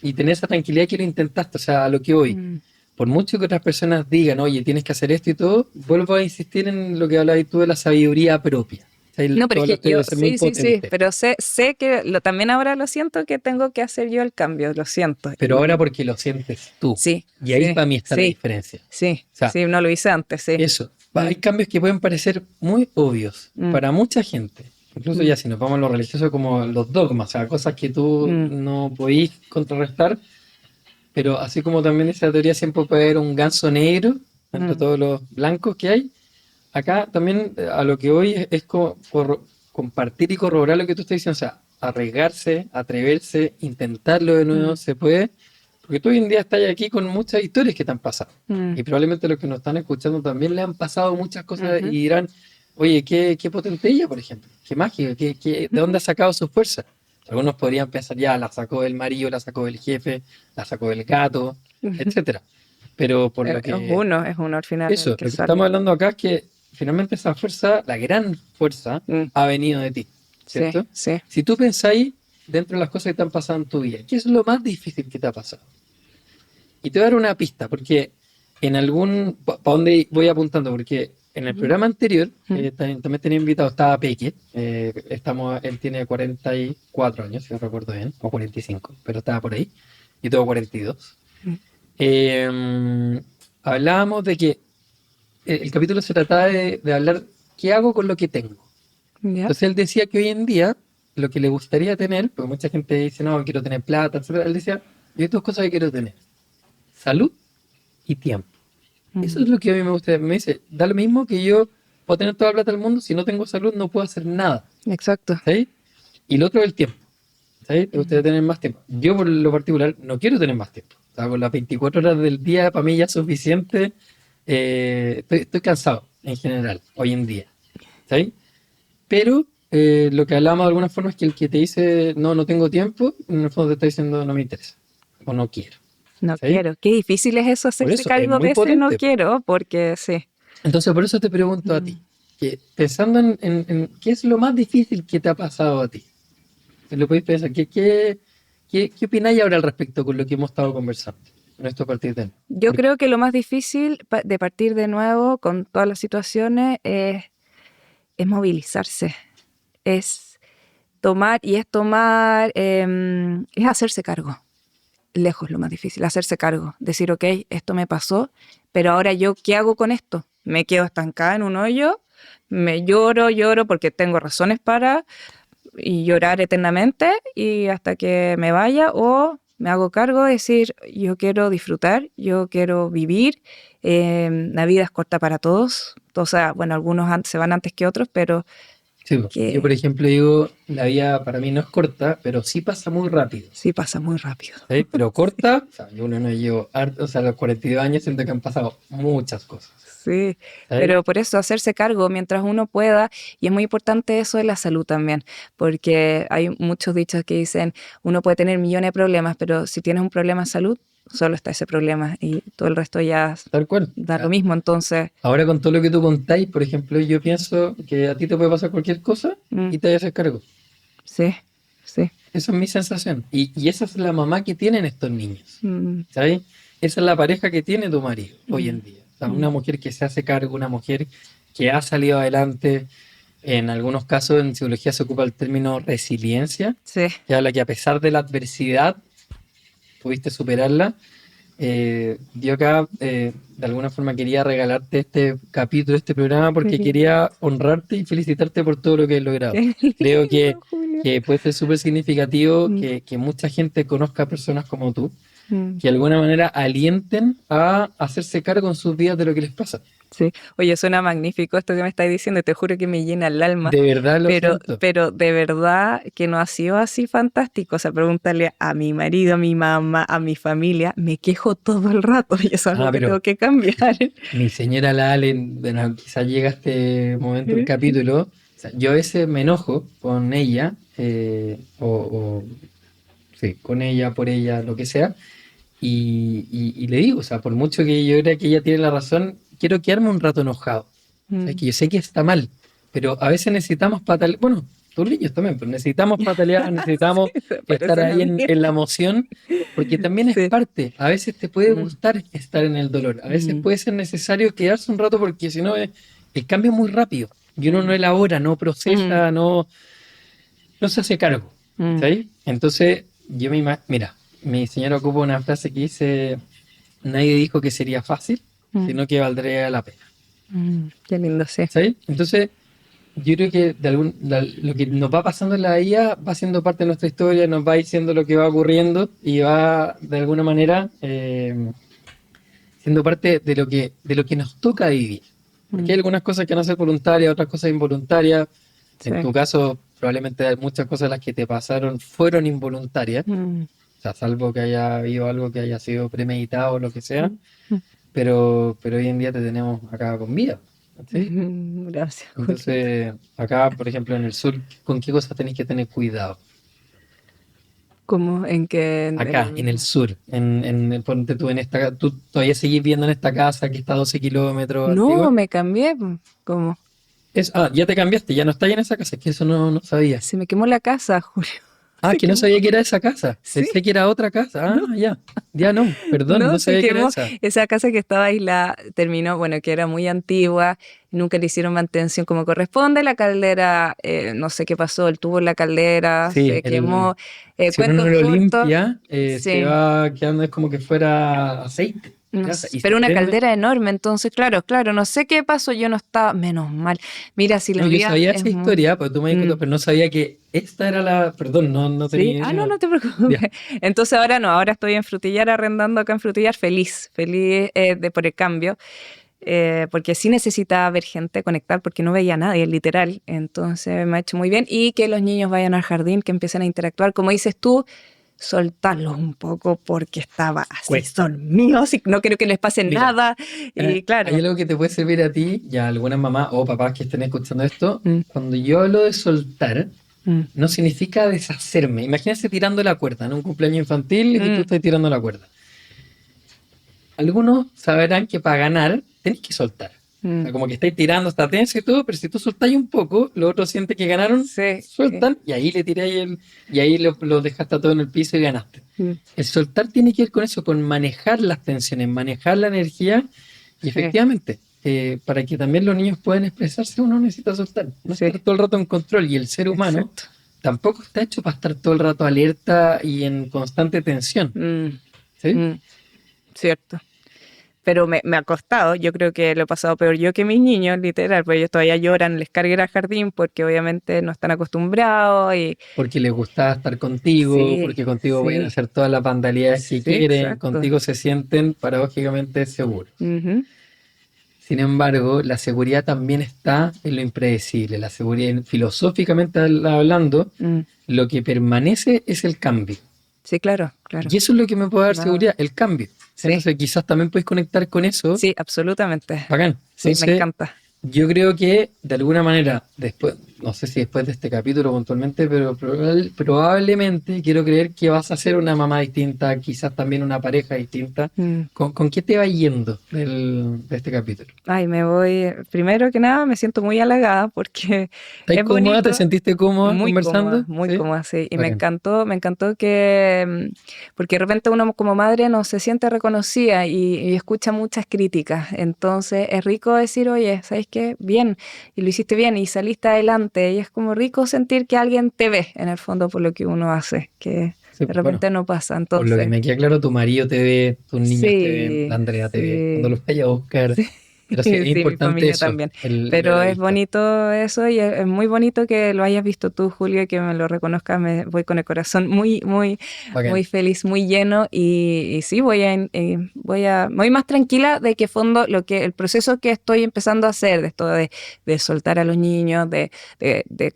y tener esa tranquilidad que lo intentaste. O sea, a lo que voy. mm. Por mucho que otras personas digan, oye, tienes que hacer esto y todo, vuelvo a insistir en lo que hablabas tú de la sabiduría propia. O sea, No, pero tú es que hablaste yo, de ser muy sí, potente. pero sé que también ahora lo siento que tengo que hacer yo el cambio, lo siento. Pero ahora porque lo sientes tú. Sí, Y ahí para mí está la sí, diferencia. sí, O sea, sí, no lo hice antes, sí. eso. Mm, Hay cambios que pueden parecer muy obvios mm, para mucha gente. Incluso mm, ya si nos vamos a lo religioso como los dogmas, o sea, cosas que tú mm, no podís contrarrestar. Pero así como también esa teoría siempre puede haber un ganso negro entre mm, todos los blancos que hay, acá también a lo que voy es compartir y corroborar lo que tú estás diciendo, o sea, arriesgarse, atreverse, intentarlo de nuevo, mm, se puede, porque tú hoy en día estás aquí con muchas historias que te han pasado, mm, y probablemente los que nos están escuchando también le han pasado muchas cosas y ujú, dirán, oye, qué potente ella, por ejemplo, qué mágico, ¿de dónde ha sacado su fuerza? Algunos podrían pensar, ya, la sacó del marido, la sacó del jefe, la sacó del gato, ujú. etcétera. Pero por lo que Es uno al final el eso, que lo que estamos sale. hablando acá es que finalmente esa fuerza, la gran fuerza, Mm, ha venido de ti, sí, ¿cierto? sí. Si tú pensáis dentro de las cosas que te han pasado en tu vida, ¿qué es lo más difícil que te ha pasado? Y te voy a dar una pista, porque en algún, ¿para dónde voy apuntando? Porque en el Mm, programa anterior, mm, también tenía invitado, estaba Peque, él tiene 44 años, si no recuerdo bien, o 45, pero estaba por ahí, yo tengo 42. mm, Hablábamos de que el capítulo se trataba de hablar qué hago con lo que tengo. ya. Entonces él decía que hoy en día lo que le gustaría tener, porque mucha gente dice, no, quiero tener plata, etcétera. Él decía, yo hay dos cosas que quiero tener, salud y tiempo. Eso Mm, es lo que a mí me gusta. Me dice, da lo mismo que yo puedo tener toda la plata del mundo, si no tengo salud no puedo hacer nada. exacto. ¿Sabes? Y lo otro es el tiempo. ¿Sabes? Te Mm, gustaría tener más tiempo. Yo por lo particular no quiero tener más tiempo. O sea, con las 24 horas del día para mí ya es suficiente. Estoy cansado en general, hoy en día. ¿Sabes? Pero lo que hablamos de alguna forma es que el que te dice no, no tengo tiempo, en el fondo te está diciendo no me interesa o no quiero. no ¿Sí? quiero. Qué difícil es eso, Por hacerse eso es cargo muy de ese no potente. quiero, porque sí. Entonces, por eso te pregunto a ti, Mm. que pensando en qué es lo más difícil que te ha pasado a ti. Si lo podéis pensar, ¿qué opináis ahora al respecto con lo que hemos estado conversando en esto a partir de ahora? Yo creo que lo más difícil de partir de nuevo con todas las situaciones es movilizarse, es tomar, es hacerse cargo. Lejos lo más difícil, hacerse cargo, decir, ok, esto me pasó, pero ahora yo, ¿qué hago con esto? ¿Me quedo estancada en un hoyo? ¿Me lloro porque tengo razones para y llorar eternamente y hasta que me vaya? ¿O me hago cargo de decir, yo quiero disfrutar, yo quiero vivir, la vida es corta para todos, o sea, bueno, algunos se van antes que otros, pero Sí, po. Yo, por que ejemplo, digo, la vida para mí no es corta, pero sí pasa muy rápido. sí pasa muy rápido. ¿Sí? Pero corta, o sea, yo no llevo, o sea, a los 42 años siento que han pasado muchas cosas. Sí, ¿Sí? pero por eso hacerse cargo mientras uno pueda, y es muy importante eso de la salud también, porque hay muchos dichos que dicen, uno puede tener millones de problemas, pero si tienes un problema de salud, solo está ese problema y todo el resto ya Tal cual. O da lo sea, mismo, entonces, ahora con todo lo que tú contáis, por ejemplo, yo pienso que a ti te puede pasar cualquier cosa mm, y te vas a hacer cargo. sí, sí, Esa es mi sensación. Y esa es la mamá que tienen estos niños. mm, ¿Sabes? Esa es la pareja que tiene tu marido hoy mm, en día. O sea, mm, una mujer que se hace cargo, una mujer que ha salido adelante. En algunos casos en psicología se ocupa el término resiliencia, sí, que habla que a pesar de la adversidad pudiste superarla. Yo acá de alguna forma quería regalarte este capítulo, este programa, porque qué quería honrarte y felicitarte por todo lo que has logrado. Creo lindo, Julio. que puede ser súper significativo Mm, que mucha gente conozca a personas como tú, Mm. que de alguna manera alienten a hacerse cargo en sus vidas de lo que les pasa. Sí. Oye, suena magnífico esto que me estás diciendo, te juro que me llena el alma. De verdad lo siento. Pero de verdad que no ha sido así fantástico. O sea, pregúntale a mi marido, a mi mamá, a mi familia, me quejo todo el rato y eso es algo que Pero tengo que cambiar. mi señora la Allen, bueno, quizás llega este momento del capítulo, o sea, yo a veces me enojo con ella, sí, con ella, por ella, lo que sea, y le digo, o sea, por mucho que yo crea que ella tiene la razón, quiero quedarme un rato enojado. O sea, Mm. que yo sé que está mal, pero a veces necesitamos patalear, bueno, tus niños también, pero necesitamos patalear, necesitamos Sí, se estar parecen a ahí mí. en la emoción, porque también es Sí. parte. A veces te puede Mm. gustar estar en el dolor, a veces Mm. puede ser necesario quedarse un rato porque si no el cambio es muy rápido y uno no elabora, no Mm. procesa, no se hace cargo. Mm. ¿Sí? Entonces, mira, mi señora ocupa una frase que dice, nadie dijo que sería fácil, Mm. sino que valdría la pena. Mm. Qué lindo, sí. ¿Sí? Entonces, yo creo que lo que nos va pasando en la IA va siendo parte de nuestra historia, nos va diciendo lo que va ocurriendo y va de alguna manera siendo parte de lo que nos toca vivir. Porque hay algunas cosas que van a ser voluntarias, otras cosas involuntarias. Sí. En tu caso, probablemente hay muchas cosas las que te pasaron fueron involuntarias. Mm. O sea, salvo que haya habido algo que haya sido premeditado o lo que sea. Mm. Pero hoy en día te tenemos acá con vida. ¿Sí? Gracias, Julio. Entonces, acá, por ejemplo, en el sur, ¿con qué cosas tenéis que tener cuidado? ¿Cómo? ¿En qué? Acá, en el sur, ponte tú en tú todavía seguís viendo en esta casa que está a 12 kilómetros No, antigua. me cambié. ¿Cómo? Ya te cambiaste, ya no estás en esa casa, es que eso no sabía. Se me quemó la casa, Julio. Ah, Se que no quemó. sabía que era esa casa. Sí. Pensé que era otra casa. Ah, ya. Ya no, perdón, No, no se sabía que era quemó. esa. Esa casa que estaba aislada terminó, bueno, que era muy antigua, nunca le hicieron mantención como corresponde, la caldera, no sé qué pasó, el tubo en la caldera Sí, se quemó. si uno no Cuento lo corto, limpia, se sí. va quedando, es como que fuera aceite. No Ya, sé, y pero se una prende. caldera enorme, entonces, claro, no sé qué pasó, yo no estaba, menos mal. Mira, si No, la yo vida sabía es esa muy... historia, pues tú me dijiste, Mm. pero no sabía que esta era la. Perdón, no Sí, tenía no, idea. no te Ya. preocupes. Entonces ahora no, ahora estoy en Frutillar, arrendando acá en Frutillar, feliz por el cambio, porque sí necesitaba ver gente, conectar, porque no veía a nadie, literal. Entonces me ha hecho muy bien. Y que los niños vayan al jardín, que empiecen a interactuar, como dices tú, soltarlos un poco porque estaba así, Cuesta. son míos y no quiero que les pase Mira, nada. Y claro. hay algo que te puede servir a ti y a algunas mamás o papás que estén escuchando esto. Mm. Cuando yo hablo de soltar, Mm. no significa deshacerme. Imagínense tirando la cuerda en un cumpleaños infantil y que tú Mm. estás tirando la cuerda. Algunos sabrán que para ganar tenés que soltar. O sea, como que estáis tirando, está tenso y todo, pero si tú soltáis un poco, los otros sienten que ganaron, Sí. sueltan y ahí le tiráis y ahí lo dejaste todo en el piso y ganaste. Mm. El soltar tiene que ver con eso, con manejar las tensiones, manejar la energía y Sí. efectivamente, para que también los niños puedan expresarse, uno necesita soltar, no Sí. estar todo el rato en control y el ser humano Exacto. tampoco está hecho para estar todo el rato alerta y en constante tensión. Mm. ¿Sí? Mm. Cierto. Pero me ha costado, yo creo que lo he pasado peor yo que mis niños, literal, porque ellos todavía lloran, les cargué al jardín porque obviamente no están acostumbrados y Porque les gusta estar contigo, sí, porque contigo pueden sí, hacer todas las vandalidades que sí, quieren, exacto. contigo se sienten paradójicamente seguros. Ujú. Sin embargo, la seguridad también está en lo impredecible. La seguridad, filosóficamente hablando, Mm. lo que permanece es el cambio. Sí, claro, claro. Y eso es lo que me puede dar Nada. seguridad, el cambio. Sí. Entonces, quizás también puedes conectar con eso. Sí, absolutamente. Bacán. Sí, Entonces, me encanta. yo creo que de alguna manera, después, no sé si después de este capítulo puntualmente, pero probablemente quiero creer que vas a ser una mamá distinta, quizás también una pareja distinta. Mm. ¿Con qué te va yendo de este capítulo? Ay, me voy, primero que nada me siento muy halagada porque ¿Estás es cómoda? bonito. ¿Te sentiste cómoda Muy conversando? cómoda, muy ¿Sí? cómoda, sí. Y Bacán. me encantó que, porque de repente uno como madre no se siente reconocida y escucha muchas críticas. Entonces es rico decir, oye, ¿sabes qué? Bien, y lo hiciste bien y saliste adelante. Y es como rico sentir que alguien te ve en el fondo por lo que uno hace, que Sí, de repente bueno, no pasa. por lo que Entonces, me queda claro, tu marido te ve, tus niños te ven, sí, la Andrea te ve, cuando sí. los vaya a buscar. Sí. Pero sí, es Sí, mi importante familia eso, también. el ver a Pero la es vista. bonito eso y es muy bonito que lo hayas visto tú, Julio, y que me lo reconozcas. Me voy con el corazón muy, muy, Bacán. muy feliz, muy lleno y sí, me voy más tranquila de que fondo el proceso que estoy empezando a hacer, de esto de soltar a los niños, de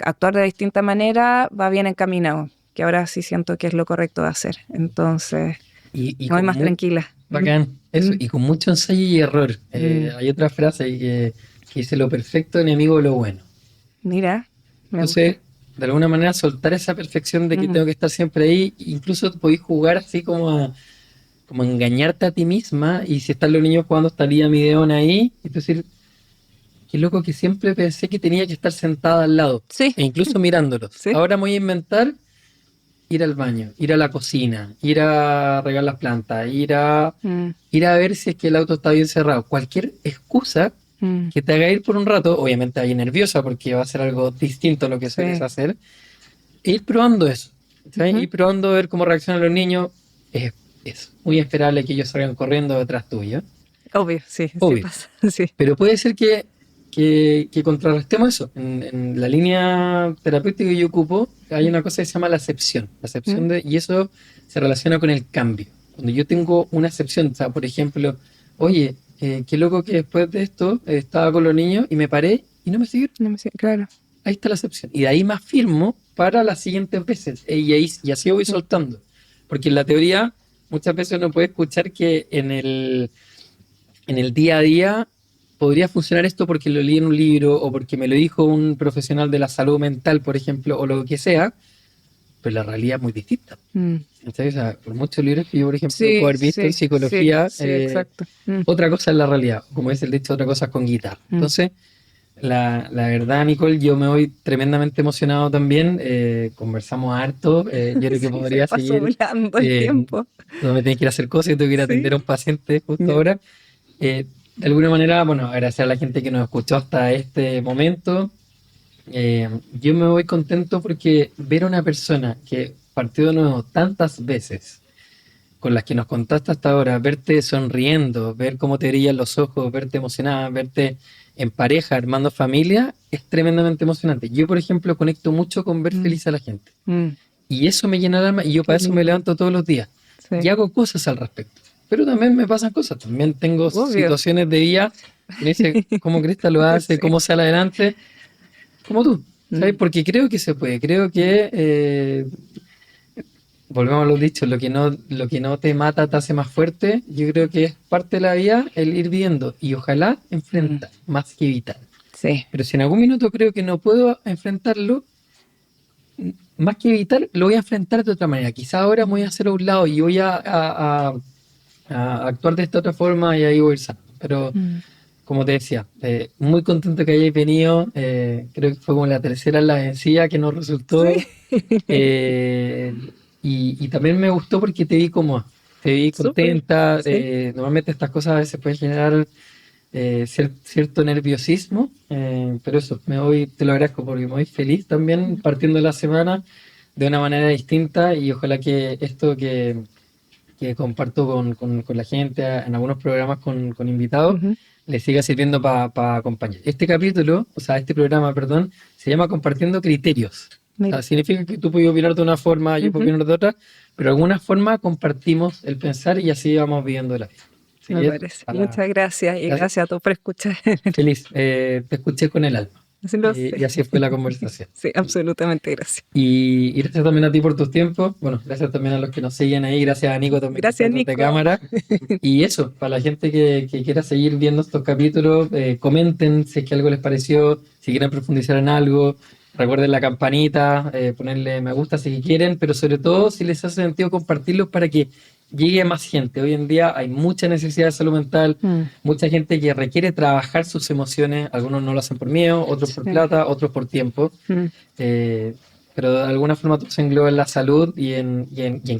actuar de distinta manera, va bien encaminado, que ahora sí siento que es lo correcto de hacer. Entonces, Y me voy con más tranquila. bacán, eso, Mm, y con mucho ensayo y error. mm. Hay otra frase ahí que dice lo perfecto enemigo de lo bueno. Mira, me Entonces, gusta. de alguna manera, soltar esa perfección de que Mm, tengo que estar siempre ahí, incluso podéis jugar así como a engañarte a ti misma, y si están los niños jugando, estaría mi deón ahí, y tú decir, qué loco que siempre pensé que tenía que estar sentada al lado, sí, e incluso mirándolos. sí. Ahora me voy a inventar ir al baño, ir a la cocina, ir a regar las plantas, Mm, ir a ver si es que el auto está bien cerrado. Cualquier excusa mm, que te haga ir por un rato, obviamente ahí nerviosa porque va a ser algo distinto a lo que sueles sí. hacer, e ir probando eso. ¿Sabes? Ujú. Ir probando a ver cómo reaccionan los niños. Es muy esperable que ellos salgan corriendo detrás tuyo, Obvio, sí, sí obvio. pasa. Sí. Pero puede ser que contrarrestemos eso. En la línea terapéutica que yo ocupo, hay una cosa que se llama la acepción. Mm, Y eso se relaciona con el cambio. Cuando yo tengo una acepción, o sea, por ejemplo, oye, qué loco que después de esto estaba con los niños y me paré y no me siguieron. no me sé, claro. Ahí está la acepción. Y de ahí más firmo para las siguientes veces. Y así voy Mm, soltando. Porque en la teoría muchas veces uno puede escuchar que en el día a día podría funcionar esto porque lo leí en un libro o porque me lo dijo un profesional de la salud mental, por ejemplo, o lo que sea, pero la realidad es muy distinta. mm. Entonces, o sea, por muchos libros que yo, por ejemplo, puedo Sí, haber visto en sí, sí, psicología, sí, exacto. otra cosa es la realidad, como es el dicho, otra cosa es con guitarra. Mm. Entonces, la verdad, Nicole, yo me voy tremendamente emocionado también. Conversamos harto. Yo creo que Sí, se podría pasó seguir. volando el Eh, tiempo. no me tengo que ir a hacer cosas, yo tengo que ir a atender Sí. a un paciente justo Ya. ahora. De alguna manera, bueno, agradecer a la gente que nos escuchó hasta este momento. Yo me voy contento porque ver a una persona que partió de nuevo tantas veces, con las que nos contaste hasta ahora, verte sonriendo, ver cómo te brillan los ojos, verte emocionada, verte en pareja, armando familia, es tremendamente emocionante. Yo, por ejemplo, conecto mucho con ver Mm, feliz a la gente. mm. Y eso me llena el alma y yo para Qué eso me lindo. levanto todos los días. Y Sí. hago cosas al respecto. Pero también me pasan cosas. También tengo Obvio. situaciones de vida que me dice cómo Cresta lo hace, Sí. cómo sale adelante, como tú. ¿Sabes? Mm, Porque creo que se puede. Creo que volvemos a los dichos, lo que no te mata te hace más fuerte. Yo creo que es parte de la vida el ir viendo y ojalá mm. enfrentar más que evitar. Sí. Pero si en algún minuto creo que no puedo enfrentarlo, más que evitar, lo voy a enfrentar de otra manera. Quizá ahora me voy a hacer a un lado y voy a actuar de esta otra forma y ahí voy a ir sanando. Pero Mm. como te decía, muy contento que hayáis venido. Creo que fue como la tercera en la vencida que nos Sí. resultó. Eh, y también me gustó porque te vi como, te vi Súper. contenta. Sí. Normalmente estas cosas a veces pueden generar cierto nerviosismo, pero eso, te lo agradezco porque me voy feliz también partiendo la semana de una manera distinta y ojalá que esto que comparto con la gente en algunos programas con invitados Ujú. les siga sirviendo para acompañar. Este capítulo, o sea, este programa, perdón, se llama Compartiendo Criterios. O sea, Mira. significa que tú puedes opinar de una forma, yo puedo Ujú. opinar de otra, pero de alguna forma compartimos el pensar y así vamos viviendo la vida. Así Me que eso, parece. Muchas gracias y gracias. gracias a todos por escuchar. Feliz, te escuché con el alma. Así lo sé. Y así fue la conversación. Sí, absolutamente gracias. Y gracias también a ti por tus tiempos. Bueno, gracias también a los que nos siguen ahí. Gracias a Nico también que está Gracias, detrás de Nico. cámara. Y eso, para la gente que quiera seguir viendo estos capítulos, comenten si es que algo les pareció, si quieren profundizar en algo. Recuerden la campanita, ponerle me gusta si quieren, pero sobre todo si les hace sentido compartirlos para que llegue a más gente. Hoy en día hay mucha necesidad de salud mental, Mm, mucha gente que requiere trabajar sus emociones. Algunos no lo hacen por miedo, otros por sí. plata, otros por tiempo. Mm, Eh, pero de alguna forma todo se engloba en la salud y en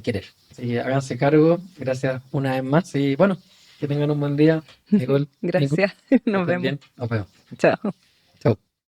querer. Así que háganse cargo. Gracias una vez más. Y bueno, que tengan un buen día. Nicole, Nico, Gracias. que Nos estén vemos. bien. Nos vemos. Chao.